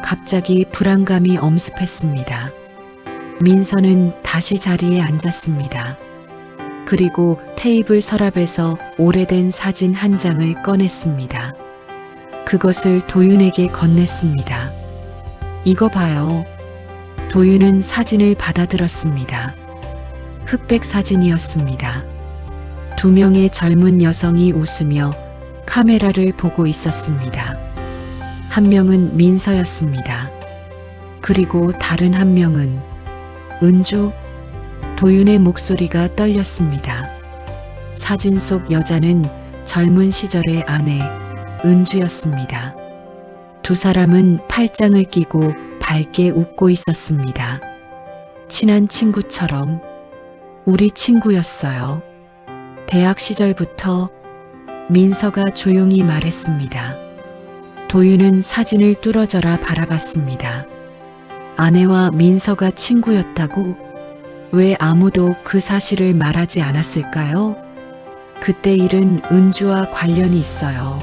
갑자기 불안감이 엄습했습니다. 민서는 다시 자리에 앉았습니다. 그리고 테이블 서랍에서 오래된 사진 한 장을 꺼냈습니다. 그것을 도윤에게 건넸습니다. 이거 봐요. 도윤은 사진을 받아들었습니다. 흑백 사진이었습니다. 두 명의 젊은 여성이 웃으며 카메라를 보고 있었습니다. 한 명은 민서였습니다. 그리고 다른 한 명은 은주? 도윤의 목소리가 떨렸습니다. 사진 속 여자는 젊은 시절의 아내 은주였습니다. 두 사람은 팔짱을 끼고 밝게 웃고 있었습니다. 친한 친구처럼. 우리 친구였어요. 대학 시절부터. 민서가 조용히 말했습니다. 도윤은 사진을 뚫어져라 바라봤습니다. 아내와 민서가 친구였다고? 왜 아무도 그 사실을 말하지 않았을까요? 그때 일은 은주와 관련이 있어요.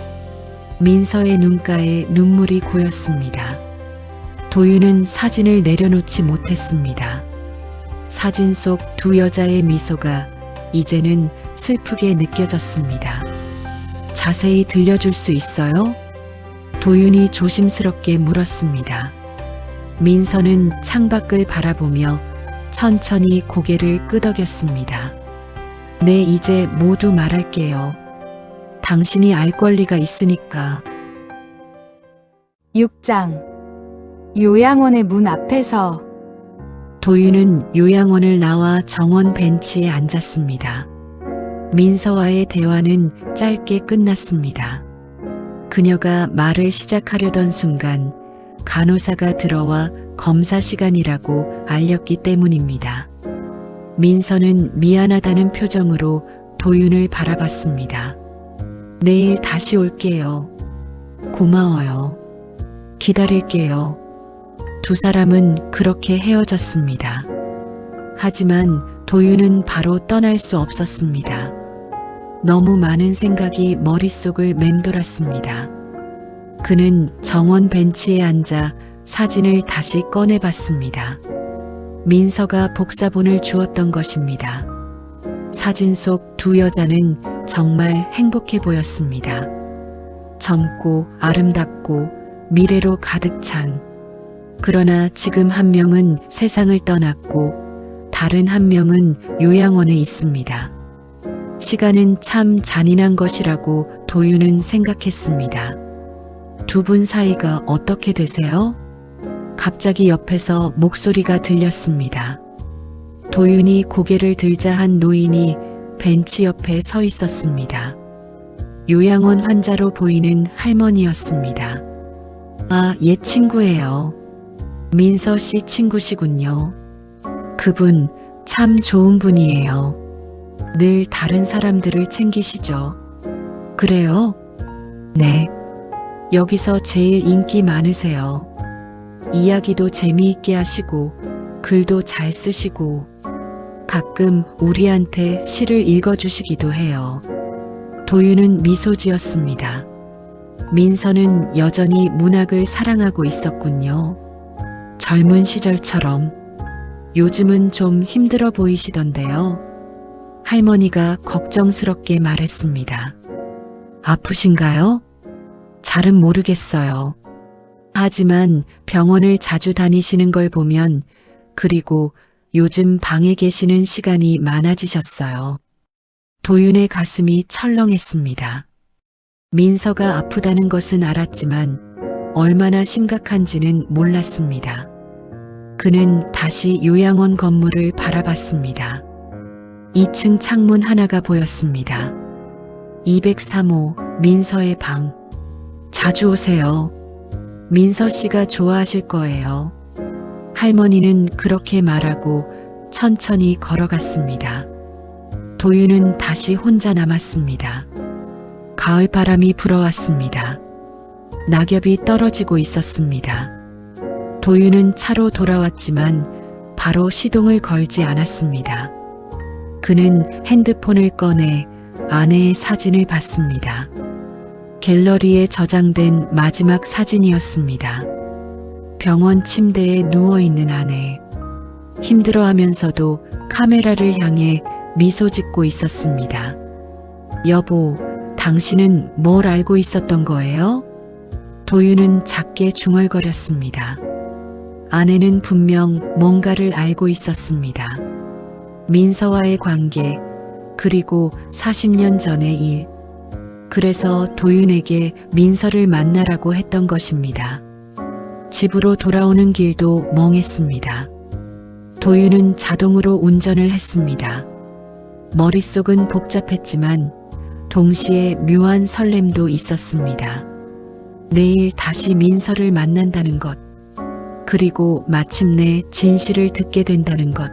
민서의 눈가에 눈물이 고였습니다. 도윤은 사진을 내려놓지 못했습니다. 사진 속 두 여자의 미소가 이제는 슬프게 느껴졌습니다. 자세히 들려줄 수 있어요? 도윤이 조심스럽게 물었습니다. 민서는 창밖을 바라보며 천천히 고개를 끄덕였습니다. 네, 이제 모두 말할게요. 당신이 알 권리가 있으니까. 6장 요양원의 문 앞에서 도윤은 요양원을 나와 정원 벤치에 앉았습니다. 민서와의 대화는 짧게 끝났습니다. 그녀가 말을 시작하려던 순간 간호사가 들어와 검사 시간이라고 알렸기 때문입니다. 민서는 미안하다는 표정으로 도윤을 바라봤습니다. 내일 다시 올게요. 고마워요. 기다릴게요. 두 사람은 그렇게 헤어졌습니다. 하지만 도윤은 바로 떠날 수 없었습니다. 너무 많은 생각이 머릿속을 맴돌았습니다. 그는 정원 벤치에 앉아 사진을 다시 꺼내봤습니다. 민서가 복사본을 주었던 것입니다. 사진 속 두 여자는 정말 행복해 보였습니다. 젊고 아름답고 미래로 가득 찬. 그러나 지금 한 명은 세상을 떠났고 다른 한 명은 요양원에 있습니다. 시간은 참 잔인한 것이라고 도윤은 생각했습니다. 두 분 사이가 어떻게 되세요? 갑자기 옆에서 목소리가 들렸습니다. 도윤이 고개를 들자 한 노인이 벤치 옆에 서 있었습니다. 요양원 환자로 보이는 할머니였습니다. 아, 옛 친구예요. 민서 씨 친구시군요. 그분 참 좋은 분이에요. 늘 다른 사람들을 챙기시죠. 그래요? 네. 여기서 제일 인기 많으세요. 이야기도 재미있게 하시고 글도 잘 쓰시고 가끔 우리한테 시를 읽어주시기도 해요. 도윤은 미소 지었습니다. 민서는 여전히 문학을 사랑하고 있었군요. 젊은 시절처럼. 요즘은 좀 힘들어 보이시던데요. 할머니가 걱정스럽게 말했습니다. 아프신가요? 잘은 모르겠어요. 하지만 병원을 자주 다니시는 걸 보면, 그리고 요즘 방에 계시는 시간이 많아지셨어요. 도윤의 가슴이 철렁했습니다. 민서가 아프다는 것은 알았지만 얼마나 심각한지는 몰랐습니다. 그는 다시 요양원 건물을 바라봤습니다. 2층 창문 하나가 보였습니다. 203호 민서의 방. 자주 오세요. 민서 씨가 좋아하실 거예요. 할머니는 그렇게 말하고 천천히 걸어갔습니다. 도윤은 다시 혼자 남았습니다. 가을 바람이 불어왔습니다. 낙엽이 떨어지고 있었습니다. 도윤은 차로 돌아왔지만 바로 시동을 걸지 않았습니다. 그는 핸드폰을 꺼내 아내의 사진을 봤습니다. 갤러리에 저장된 마지막 사진이었습니다. 병원 침대에 누워있는 아내. 힘들어하면서도 카메라를 향해 미소 짓고 있었습니다. 여보, 당신은 뭘 알고 있었던 거예요? 도윤은 작게 중얼거렸습니다. 아내는 분명 뭔가를 알고 있었습니다. 민서와의 관계, 그리고 40년 전의 일. 그래서 도윤에게 민서를 만나라고 했던 것입니다. 집으로 돌아오는 길도 멍했습니다. 도윤은 자동으로 운전을 했습니다. 머릿속은 복잡했지만 동시에 묘한 설렘도 있었습니다. 내일 다시 민서를 만난다는 것, 그리고 마침내 진실을 듣게 된다는 것.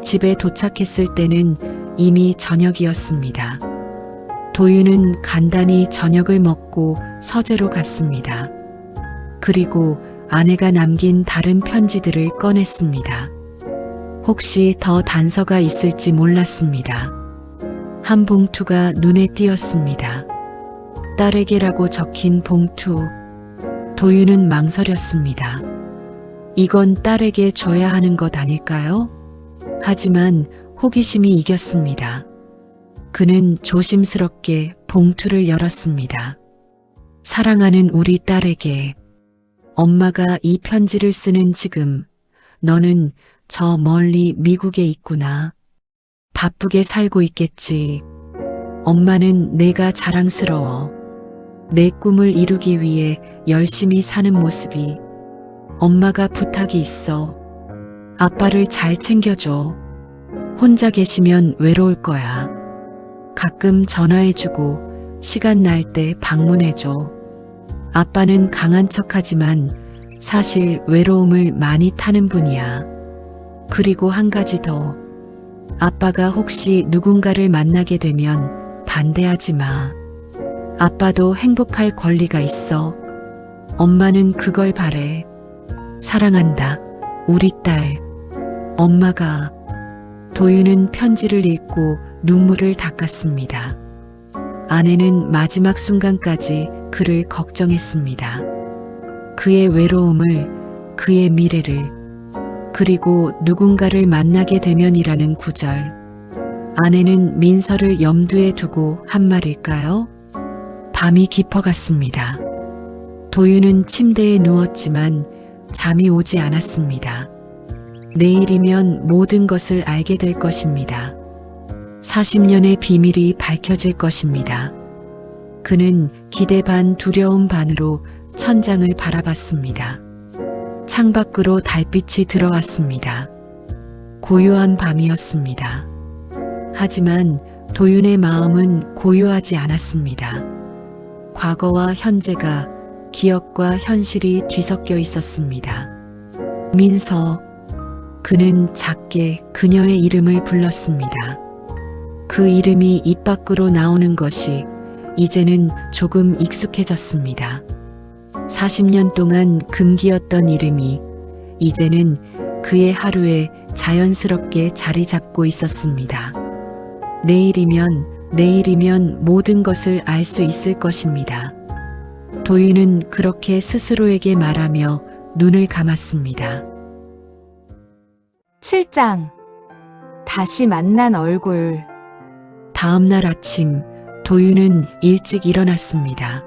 집에 도착했을 때는 이미 저녁이었습니다. 도윤은 간단히 저녁을 먹고 서재로 갔습니다. 그리고 아내가 남긴 다른 편지들을 꺼냈습니다. 혹시 더 단서가 있을지 몰랐습니다. 한 봉투가 눈에 띄었습니다. 딸에게라고 적힌 봉투. 도윤은 망설였습니다. 이건 딸에게 줘야 하는 것 아닐까요? 하지만 호기심이 이겼습니다. 그는 조심스럽게 봉투를 열었습니다. 사랑하는 우리 딸에게, 엄마가 이 편지를 쓰는 지금 너는 저 멀리 미국에 있구나. 바쁘게 살고 있겠지. 엄마는 내가 자랑스러워. 내 꿈을 이루기 위해 열심히 사는 모습이. 엄마가 부탁이 있어. 아빠를 잘 챙겨줘. 혼자 계시면 외로울 거야. 가끔 전화해주고 시간 날 때 방문해줘. 아빠는 강한 척하지만 사실 외로움을 많이 타는 분이야. 그리고 한 가지 더. 아빠가 혹시 누군가를 만나게 되면 반대하지 마. 아빠도 행복할 권리가 있어. 엄마는 그걸 바래. 사랑한다. 우리 딸. 엄마가. 도윤은 편지를 읽고 눈물을 닦았습니다. 아내는 마지막 순간까지 그를 걱정했습니다. 그의 외로움을, 그의 미래를, 그리고 누군가를 만나게 되면이라는 구절. 아내는 민서를 염두에 두고 한 말일까요? 밤이 깊어갔습니다. 도윤은 침대에 누웠지만 잠이 오지 않았습니다. 내일이면 모든 것을 알게 될 것입니다. 40년의 비밀이 밝혀질 것입니다. 그는 기대 반 두려움 반으로 천장을 바라봤습니다. 창밖으로 달빛이 들어왔습니다. 고요한 밤이었습니다. 하지만 도윤의 마음은 고요하지 않았습니다. 과거와 현재가, 기억과 현실이 뒤섞여 있었습니다. 민서. 그는 작게 그녀의 이름을 불렀습니다. 그 이름이 입 밖으로 나오는 것이 이제는 조금 익숙해졌습니다. 40년 동안 금기였던 이름이 이제는 그의 하루에 자연스럽게 자리 잡고 있었습니다. 내일이면 모든 것을 알 수 있을 것입니다. 도윤은 그렇게 스스로에게 말하며 눈을 감았습니다. 7장. 다시 만난 얼굴. 다음 날 아침, 도윤은 일찍 일어났습니다.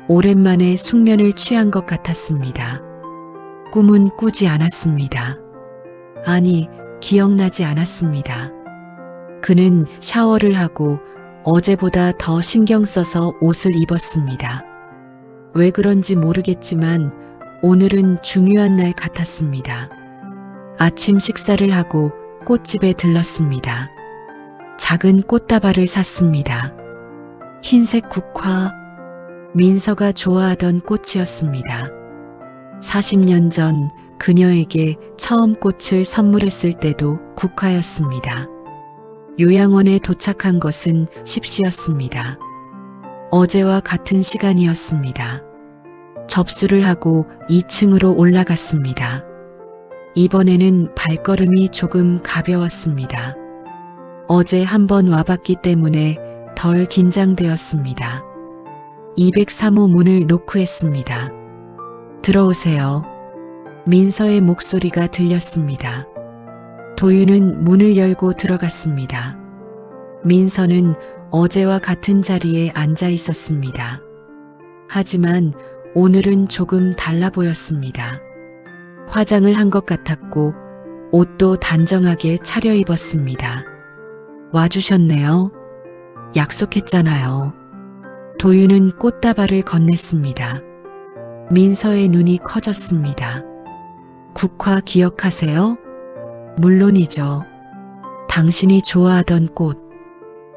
오랜만에 숙면을 취한 것 같았습니다. 꿈은 꾸지 않았습니다. 아니, 기억나지 않았습니다. 그는 샤워를 하고 어제보다 더 신경 써서 옷을 입었습니다. 왜 그런지 모르겠지만 오늘은 중요한 날 같았습니다. 아침 식사를 하고 꽃집에 들렀습니다. 작은 꽃다발을 샀습니다. 흰색 국화, 민서가 좋아하던 꽃이었습니다. 40년 전 그녀에게 처음 꽃을 선물했을 때도 국화였습니다. 요양원에 도착한 것은 10시였습니다. 어제와 같은 시간이었습니다. 접수를 하고 2층으로 올라갔습니다. 이번에는 발걸음이 조금 가벼웠습니다. 어제 한번 와봤기 때문에 덜 긴장되었습니다. 203호 문을 노크했습니다. 들어오세요. 민서의 목소리가 들렸습니다. 도윤은 문을 열고 들어갔습니다. 민서는 어제와 같은 자리에 앉아 있었습니다. 하지만 오늘은 조금 달라 보였습니다. 화장을 한 것 같았고 옷도 단정하게 차려입었습니다. 와주셨네요. 약속했잖아요. 도윤은 꽃다발을 건넸습니다. 민서의 눈이 커졌습니다. 국화 기억하세요? 물론이죠. 당신이 좋아하던 꽃.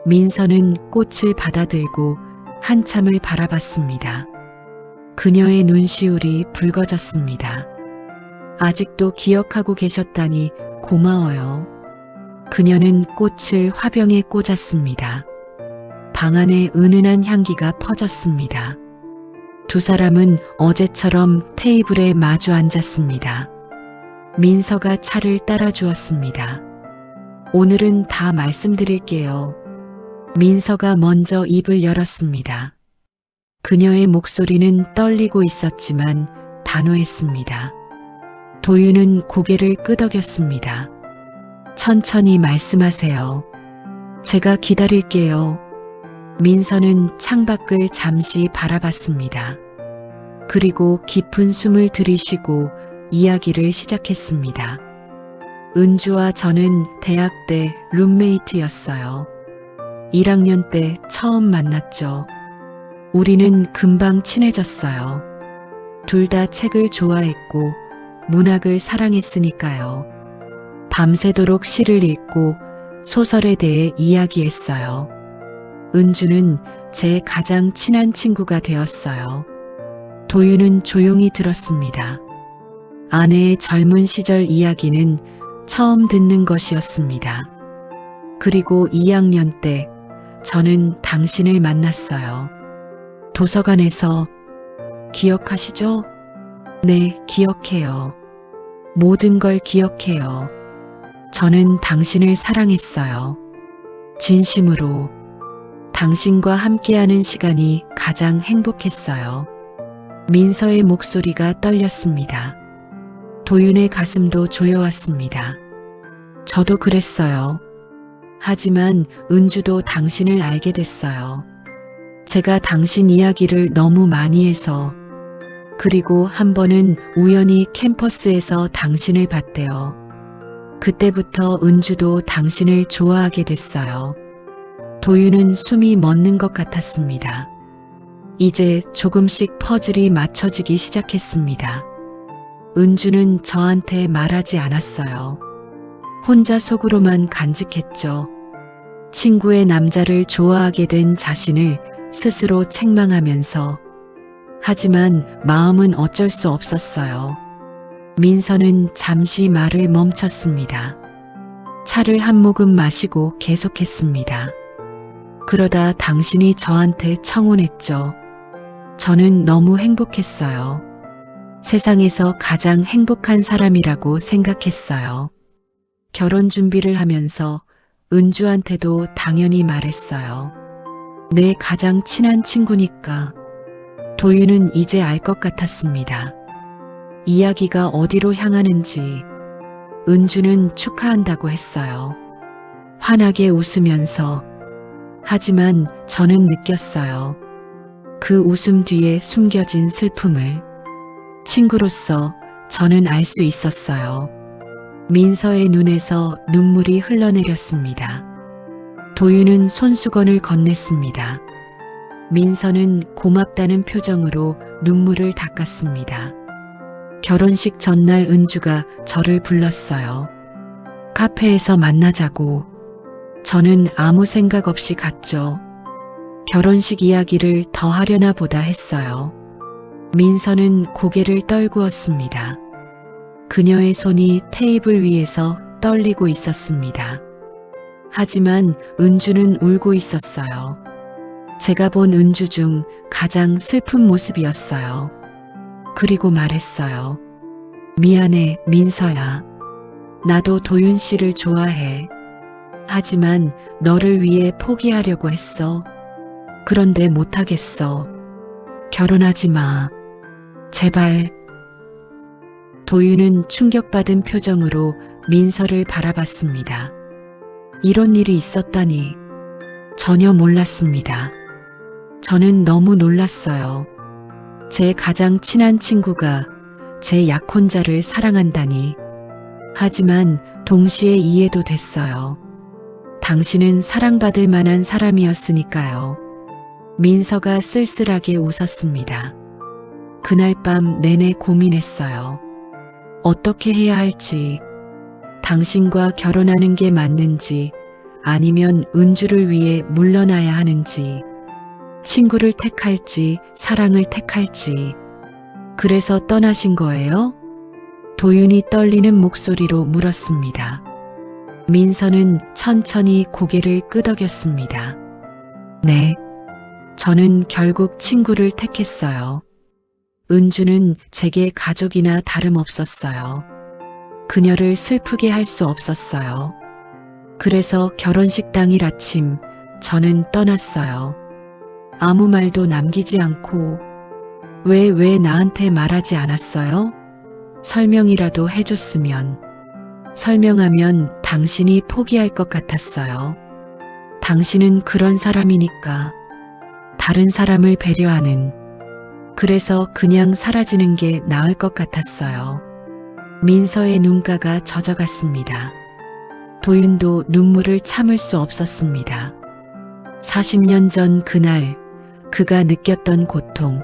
민서는 꽃을 받아들고 한참을 바라봤습니다. 그녀의 눈시울이 붉어졌습니다. 아직도 기억하고 계셨다니 고마워요. 그녀는 꽃을 화병에 꽂았습니다. 방 안에 은은한 향기가 퍼졌습니다. 두 사람은 어제처럼 테이블에 마주 앉았습니다. 민서가 차를 따라 주었습니다. 오늘은 다 말씀드릴게요. 민서가 먼저 입을 열었습니다. 그녀의 목소리는 떨리고 있었지만 단호했습니다. 도윤은 고개를 끄덕였습니다. 천천히 말씀하세요. 제가 기다릴게요. 민서는 창밖을 잠시 바라봤습니다. 그리고 깊은 숨을 들이쉬고 이야기를 시작했습니다. 은주와 저는 대학 때 룸메이트였어요. 1학년 때 처음 만났죠. 우리는 금방 친해졌어요. 둘 다 책을 좋아했고 문학을 사랑했으니까요. 밤새도록 시를 읽고 소설에 대해 이야기했어요. 은주는 제 가장 친한 친구가 되었어요. 도윤은 조용히 들었습니다. 아내의 젊은 시절 이야기는 처음 듣는 것이었습니다. 그리고 2학년 때 저는 당신을 만났어요. 도서관에서. 기억하시죠? 네, 기억해요. 모든 걸 기억해요. 저는 당신을 사랑했어요. 진심으로. 당신과 함께하는 시간이 가장 행복했어요. 민서의 목소리가 떨렸습니다. 도윤의 가슴도 조여왔습니다. 저도 그랬어요. 하지만 은주도 당신을 알게 됐어요. 제가 당신 이야기를 너무 많이 해서. 그리고 한 번은 우연히 캠퍼스에서 당신을 봤대요. 그때부터 은주도 당신을 좋아하게 됐어요. 도윤은 숨이 멎는 것 같았습니다. 이제 조금씩 퍼즐이 맞춰지기 시작했습니다. 은주는 저한테 말하지 않았어요. 혼자 속으로만 간직했죠. 친구의 남자를 좋아하게 된 자신을 스스로 책망하면서. 하지만 마음은 어쩔 수 없었어요. 민서는 잠시 말을 멈췄습니다. 차를 한 모금 마시고 계속했습니다. 그러다 당신이 저한테 청혼했죠. 저는 너무 행복했어요. 세상에서 가장 행복한 사람이라고 생각했어요. 결혼 준비를 하면서 은주한테도 당연히 말했어요. 내 가장 친한 친구니까. 도윤은 이제 알 것 같았습니다. 이야기가 어디로 향하는지. 은주는 축하한다고 했어요. 환하게 웃으면서. 하지만 저는 느꼈어요. 그 웃음 뒤에 숨겨진 슬픔을. 친구로서 저는 알 수 있었어요. 민서의 눈에서 눈물이 흘러내렸습니다. 도윤은 손수건을 건넸습니다. 민서는 고맙다는 표정으로 눈물을 닦았습니다. 결혼식 전날 은주가 저를 불렀어요. 카페에서 만나자고. 저는 아무 생각 없이 갔죠. 결혼식 이야기를 더 하려나 보다 했어요. 민서는 고개를 떨구었습니다. 그녀의 손이 테이블 위에서 떨리고 있었습니다. 하지만 은주는 울고 있었어요. 제가 본 은주 중 가장 슬픈 모습이었어요. 그리고 말했어요. 미안해, 민서야. 나도 도윤 씨를 좋아해. 하지만 너를 위해 포기하려고 했어. 그런데 못하겠어. 결혼하지 마. 제발. 도윤은 충격받은 표정으로 민서를 바라봤습니다. 이런 일이 있었다니. 전혀 몰랐습니다. 저는 너무 놀랐어요. 제 가장 친한 친구가 제 약혼자를 사랑한다니. 하지만 동시에 이해도 됐어요. 당신은 사랑받을 만한 사람이었으니까요. 민서가 쓸쓸하게 웃었습니다. 그날 밤 내내 고민했어요. 어떻게 해야 할지, 당신과 결혼하는 게 맞는지, 아니면 은주를 위해 물러나야 하는지, 친구를 택할지, 사랑을 택할지. 그래서 떠나신 거예요? 도윤이 떨리는 목소리로 물었습니다. 민서는 천천히 고개를 끄덕였습니다. 네. 저는 결국 친구를 택했어요. 은주는 제게 가족이나 다름없었어요. 그녀를 슬프게 할 수 없었어요. 그래서 결혼식 당일 아침 저는 떠났어요. 아무 말도 남기지 않고. 왜 나한테 말하지 않았어요? 설명이라도 해줬으면. 설명하면 당신이 포기할 것 같았어요. 당신은 그런 사람이니까. 다른 사람을 배려하는. 그래서 그냥 사라지는 게 나을 것 같았어요. 민서의 눈가가 젖어갔습니다. 도윤도 눈물을 참을 수 없었습니다. 40년 전 그날 그가 느꼈던 고통,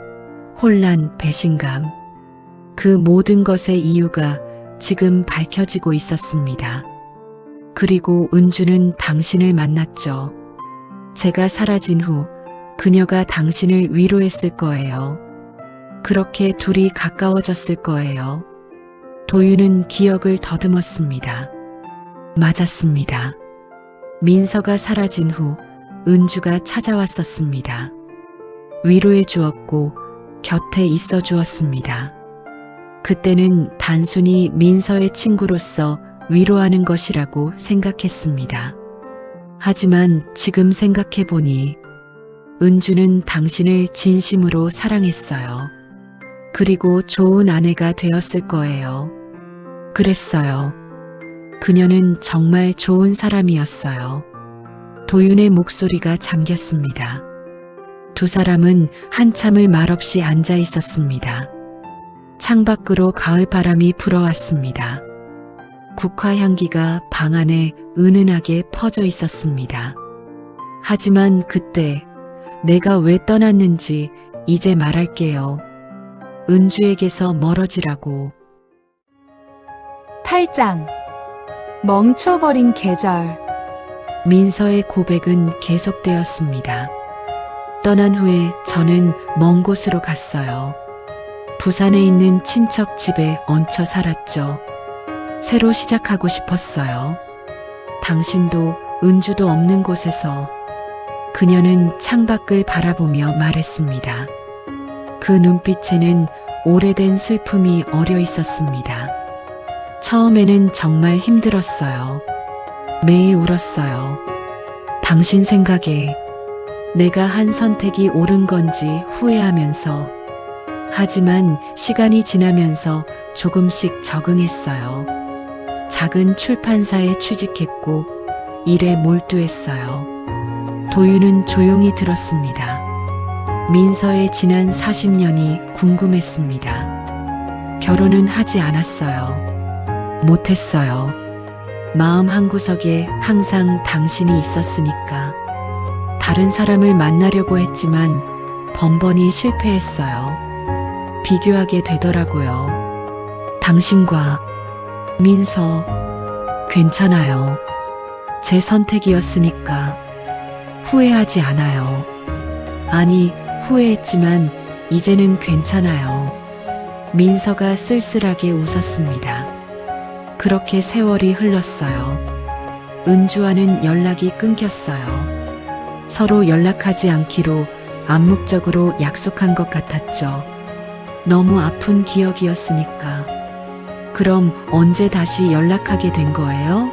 혼란, 배신감. 그 모든 것의 이유가 지금 밝혀지고 있었습니다. 그리고 은주는 당신을 만났죠. 제가 사라진 후 그녀가 당신을 위로했을 거예요. 그렇게 둘이 가까워졌을 거예요. 도윤은 기억을 더듬었습니다. 맞았습니다. 민서가 사라진 후 은주가 찾아왔었습니다. 위로해 주었고 곁에 있어 주었습니다. 그때는 단순히 민서의 친구로서 위로하는 것이라고 생각했습니다. 하지만 지금 생각해 보니 은주는 당신을 진심으로 사랑했어요. 그리고 좋은 아내가 되었을 거예요. 그랬어요. 그녀는 정말 좋은 사람이었어요. 도윤의 목소리가 잠겼습니다. 두 사람은 한참을 말없이 앉아 있었습니다. 창밖으로 가을바람이 불어왔습니다. 국화 향기가 방 안에 은은하게 퍼져 있었습니다. 하지만 그때 내가 왜 떠났는지 이제 말할게요. 은주에게서 멀어지라고. 8장. 멈춰버린 계절. 민서의 고백은 계속되었습니다. 떠난 후에 저는 먼 곳으로 갔어요. 부산에 있는 친척 집에 얹혀 살았죠. 새로 시작하고 싶었어요. 당신도 은주도 없는 곳에서. 그녀는 창밖을 바라보며 말했습니다. 그 눈빛에는 오래된 슬픔이 어려 있었습니다. 처음에는 정말 힘들었어요. 매일 울었어요. 당신 생각에 내가 한 선택이 옳은 건지 후회하면서. 하지만 시간이 지나면서 조금씩 적응했어요. 작은 출판사에 취직했고 일에 몰두했어요. 도윤은 조용히 들었습니다. 민서의 지난 40년이 궁금했습니다. 결혼은 하지 않았어요. 못했어요. 마음 한구석에 항상 당신이 있었으니까. 다른 사람을 만나려고 했지만 번번이 실패했어요. 비교하게 되더라고요. 당신과 민서, 괜찮아요. 제 선택이었으니까 후회하지 않아요. 아니, 후회했지만 이제는 괜찮아요. 민서가 쓸쓸하게 웃었습니다. 그렇게 세월이 흘렀어요. 은주와는 연락이 끊겼어요. 서로 연락하지 않기로 암묵적으로 약속한 것 같았죠. 너무 아픈 기억이었으니까. 그럼 언제 다시 연락하게 된 거예요?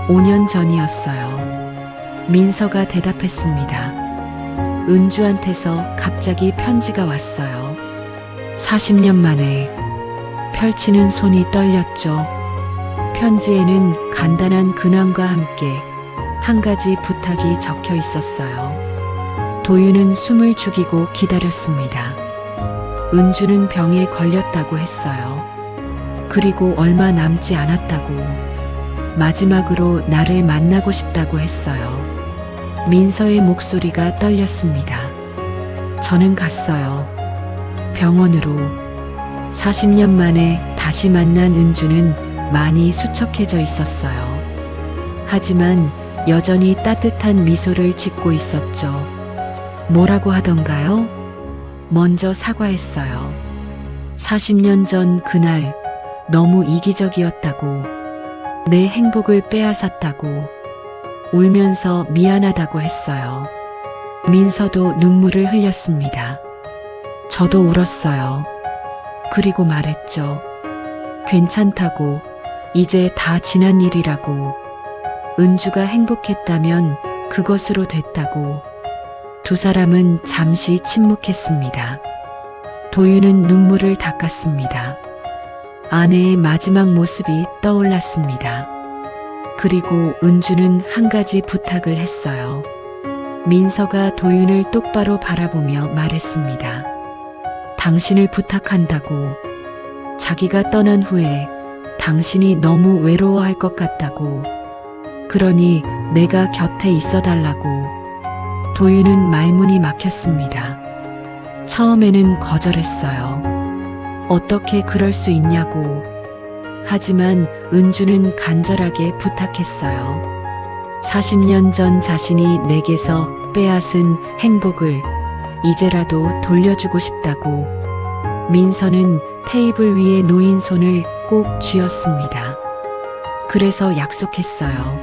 5년 전이었어요. 민서가 대답했습니다. 은주한테서 갑자기 편지가 왔어요. 40년 만에. 펼치는 손이 떨렸죠. 편지에는 간단한 근황과 함께 한 가지 부탁이 적혀 있었어요. 도윤은 숨을 죽이고 기다렸습니다. 은주는 병에 걸렸다고 했어요. 그리고 얼마 남지 않았다고. 마지막으로 나를 만나고 싶다고 했어요. 민서의 목소리가 떨렸습니다. 저는 갔어요. 병원으로. 40년 만에 다시 만난 은주는 많이 수척해져 있었어요. 하지만 여전히 따뜻한 미소를 짓고 있었죠. 뭐라고 하던가요? 먼저 사과했어요. 40년 전 그날 너무 이기적이었다고. 내 행복을 빼앗았다고. 울면서 미안하다고 했어요. 민서도 눈물을 흘렸습니다. 저도 울었어요. 그리고 말했죠. 괜찮다고. 이제 다 지난 일이라고. 은주가 행복했다면 그것으로 됐다고. 두 사람은 잠시 침묵했습니다. 도윤은 눈물을 닦았습니다. 아내의 마지막 모습이 떠올랐습니다. 그리고 은주는 한 가지 부탁을 했어요. 민서가 도윤을 똑바로 바라보며 말했습니다. 당신을 부탁한다고. 자기가 떠난 후에 당신이 너무 외로워할 것 같다고. 그러니 내가 곁에 있어 달라고. 도윤은 말문이 막혔습니다. 처음에는 거절했어요. 어떻게 그럴 수 있냐고. 하지만 은주는 간절하게 부탁했어요. 40년 전 자신이 내게서 빼앗은 행복을 이제라도 돌려주고 싶다고. 민서는 테이블 위에 놓인 손을 꼭 쥐었습니다. 그래서 약속했어요.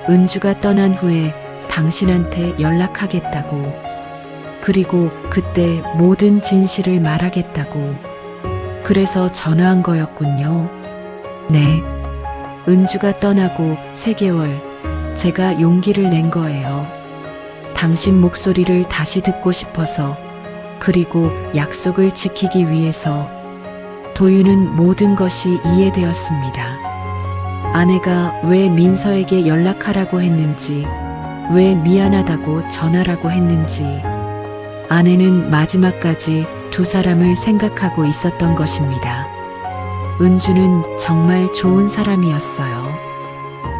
은주가 떠난 후에 당신한테 연락하겠다고. 그리고 그때 모든 진실을 말하겠다고. 그래서 전화한 거였군요. 네. 은주가 떠나고 3개월 제가 용기를 낸 거예요. 당신 목소리를 다시 듣고 싶어서, 그리고 약속을 지키기 위해서. 도윤은 모든 것이 이해되었습니다. 아내가 왜 민서에게 연락하라고 했는지, 왜 미안하다고 전하라고 했는지. 아내는 마지막까지 두 사람을 생각하고 있었던 것입니다. 은주는 정말 좋은 사람이었어요.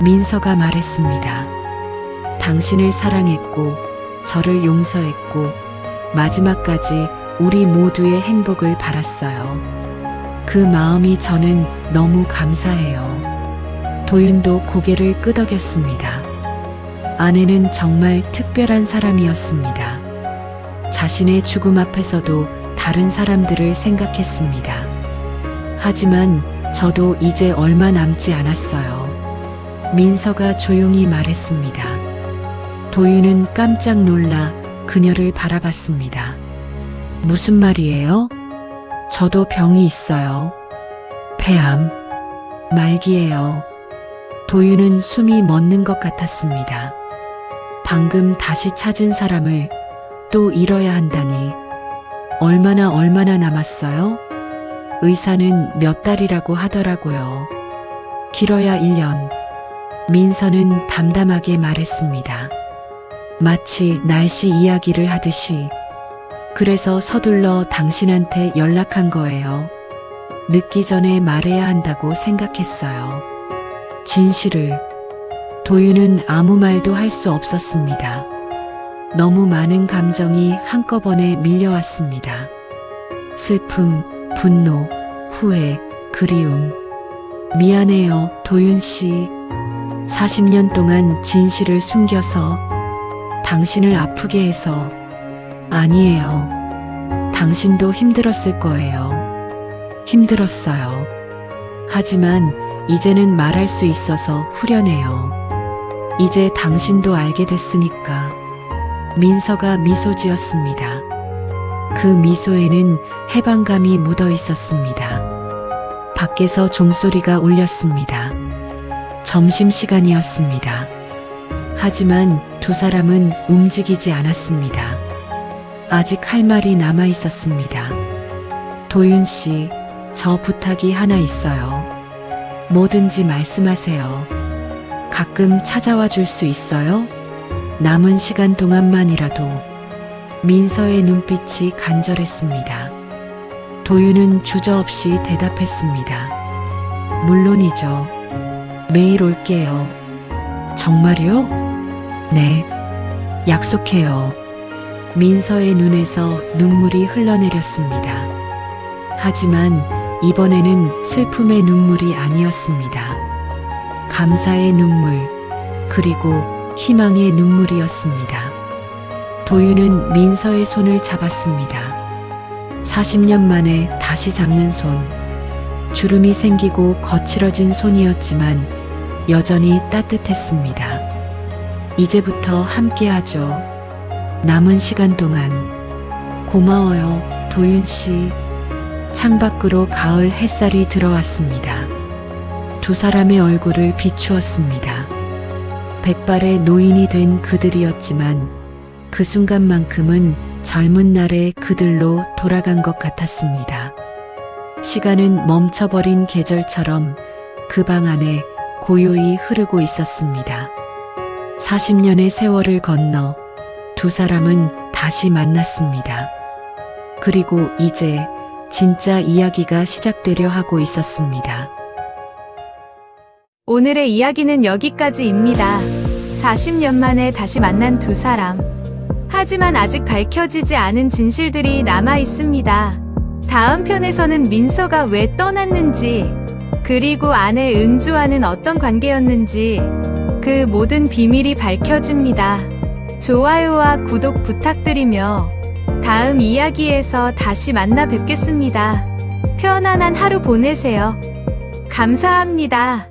민서가 말했습니다. 당신을 사랑했고, 저를 용서했고, 마지막까지 우리 모두의 행복을 바랐어요. 그 마음이 저는 너무 감사해요. 도윤도 고개를 끄덕였습니다. 아내는 정말 특별한 사람이었습니다. 자신의 죽음 앞에서도 다른 사람들을 생각했습니다. 하지만 저도 이제 얼마 남지 않았어요. 민서가 조용히 말했습니다. 도윤은 깜짝 놀라 그녀를 바라봤습니다. 무슨 말이에요? 저도 병이 있어요. 폐암. 말기예요. 도윤은 숨이 멎는 것 같았습니다. 방금 다시 찾은 사람을 또 잃어야 한다니. 얼마나 남았어요? 의사는 몇 달이라고 하더라고요. 길어야 1년. 민서는 담담하게 말했습니다. 마치 날씨 이야기를 하듯이. 그래서 서둘러 당신한테 연락한 거예요. 늦기 전에 말해야 한다고 생각했어요. 진실을. 도윤은 아무 말도 할 수 없었습니다. 너무 많은 감정이 한꺼번에 밀려왔습니다. 슬픔, 분노, 후회, 그리움. 미안해요, 도윤 씨. 40년 동안 진실을 숨겨서 당신을 아프게 해서. 아니에요. 당신도 힘들었을 거예요. 힘들었어요. 하지만 이제는 말할 수 있어서 후련해요. 이제 당신도 알게 됐으니까. 민서가 미소 지었습니다. 그 미소에는 해방감이 묻어 있었습니다. 밖에서 종소리가 울렸습니다. 점심시간이었습니다. 하지만 두 사람은 움직이지 않았습니다. 아직 할 말이 남아 있었습니다. 도윤 씨, 저 부탁이 하나 있어요. 뭐든지 말씀하세요. 가끔 찾아와 줄 수 있어요? 남은 시간 동안만이라도. 민서의 눈빛이 간절했습니다. 도윤은 주저없이 대답했습니다. 물론이죠. 매일 올게요. 정말요? 네. 약속해요. 민서의 눈에서 눈물이 흘러내렸습니다. 하지만 이번에는 슬픔의 눈물이 아니었습니다. 감사의 눈물, 그리고 희망의 눈물이었습니다. 도윤은 민서의 손을 잡았습니다. 40년 만에 다시 잡는 손. 주름이 생기고 거칠어진 손이었지만 여전히 따뜻했습니다. 이제부터 함께하죠. 남은 시간 동안. 고마워요, 도윤 씨. 창밖으로 가을 햇살이 들어왔습니다. 두 사람의 얼굴을 비추었습니다. 백발의 노인이 된 그들이었지만 그 순간만큼은 젊은 날의 그들로 돌아간 것 같았습니다. 시간은 멈춰버린 계절처럼 그 방 안에 고요히 흐르고 있었습니다. 40년의 세월을 건너 두 사람은 다시 만났습니다. 그리고 이제 진짜 이야기가 시작되려 하고 있었습니다. 오늘의 이야기는 여기까지입니다. 40년 만에 다시 만난 두 사람. 하지만 아직 밝혀지지 않은 진실들이 남아 있습니다. 다음 편에서는 민서가 왜 떠났는지, 그리고 아내 은주와는 어떤 관계였는지, 그 모든 비밀이 밝혀집니다. 좋아요와 구독 부탁드리며 다음 이야기에서 다시 만나 뵙겠습니다. 편안한 하루 보내세요. 감사합니다.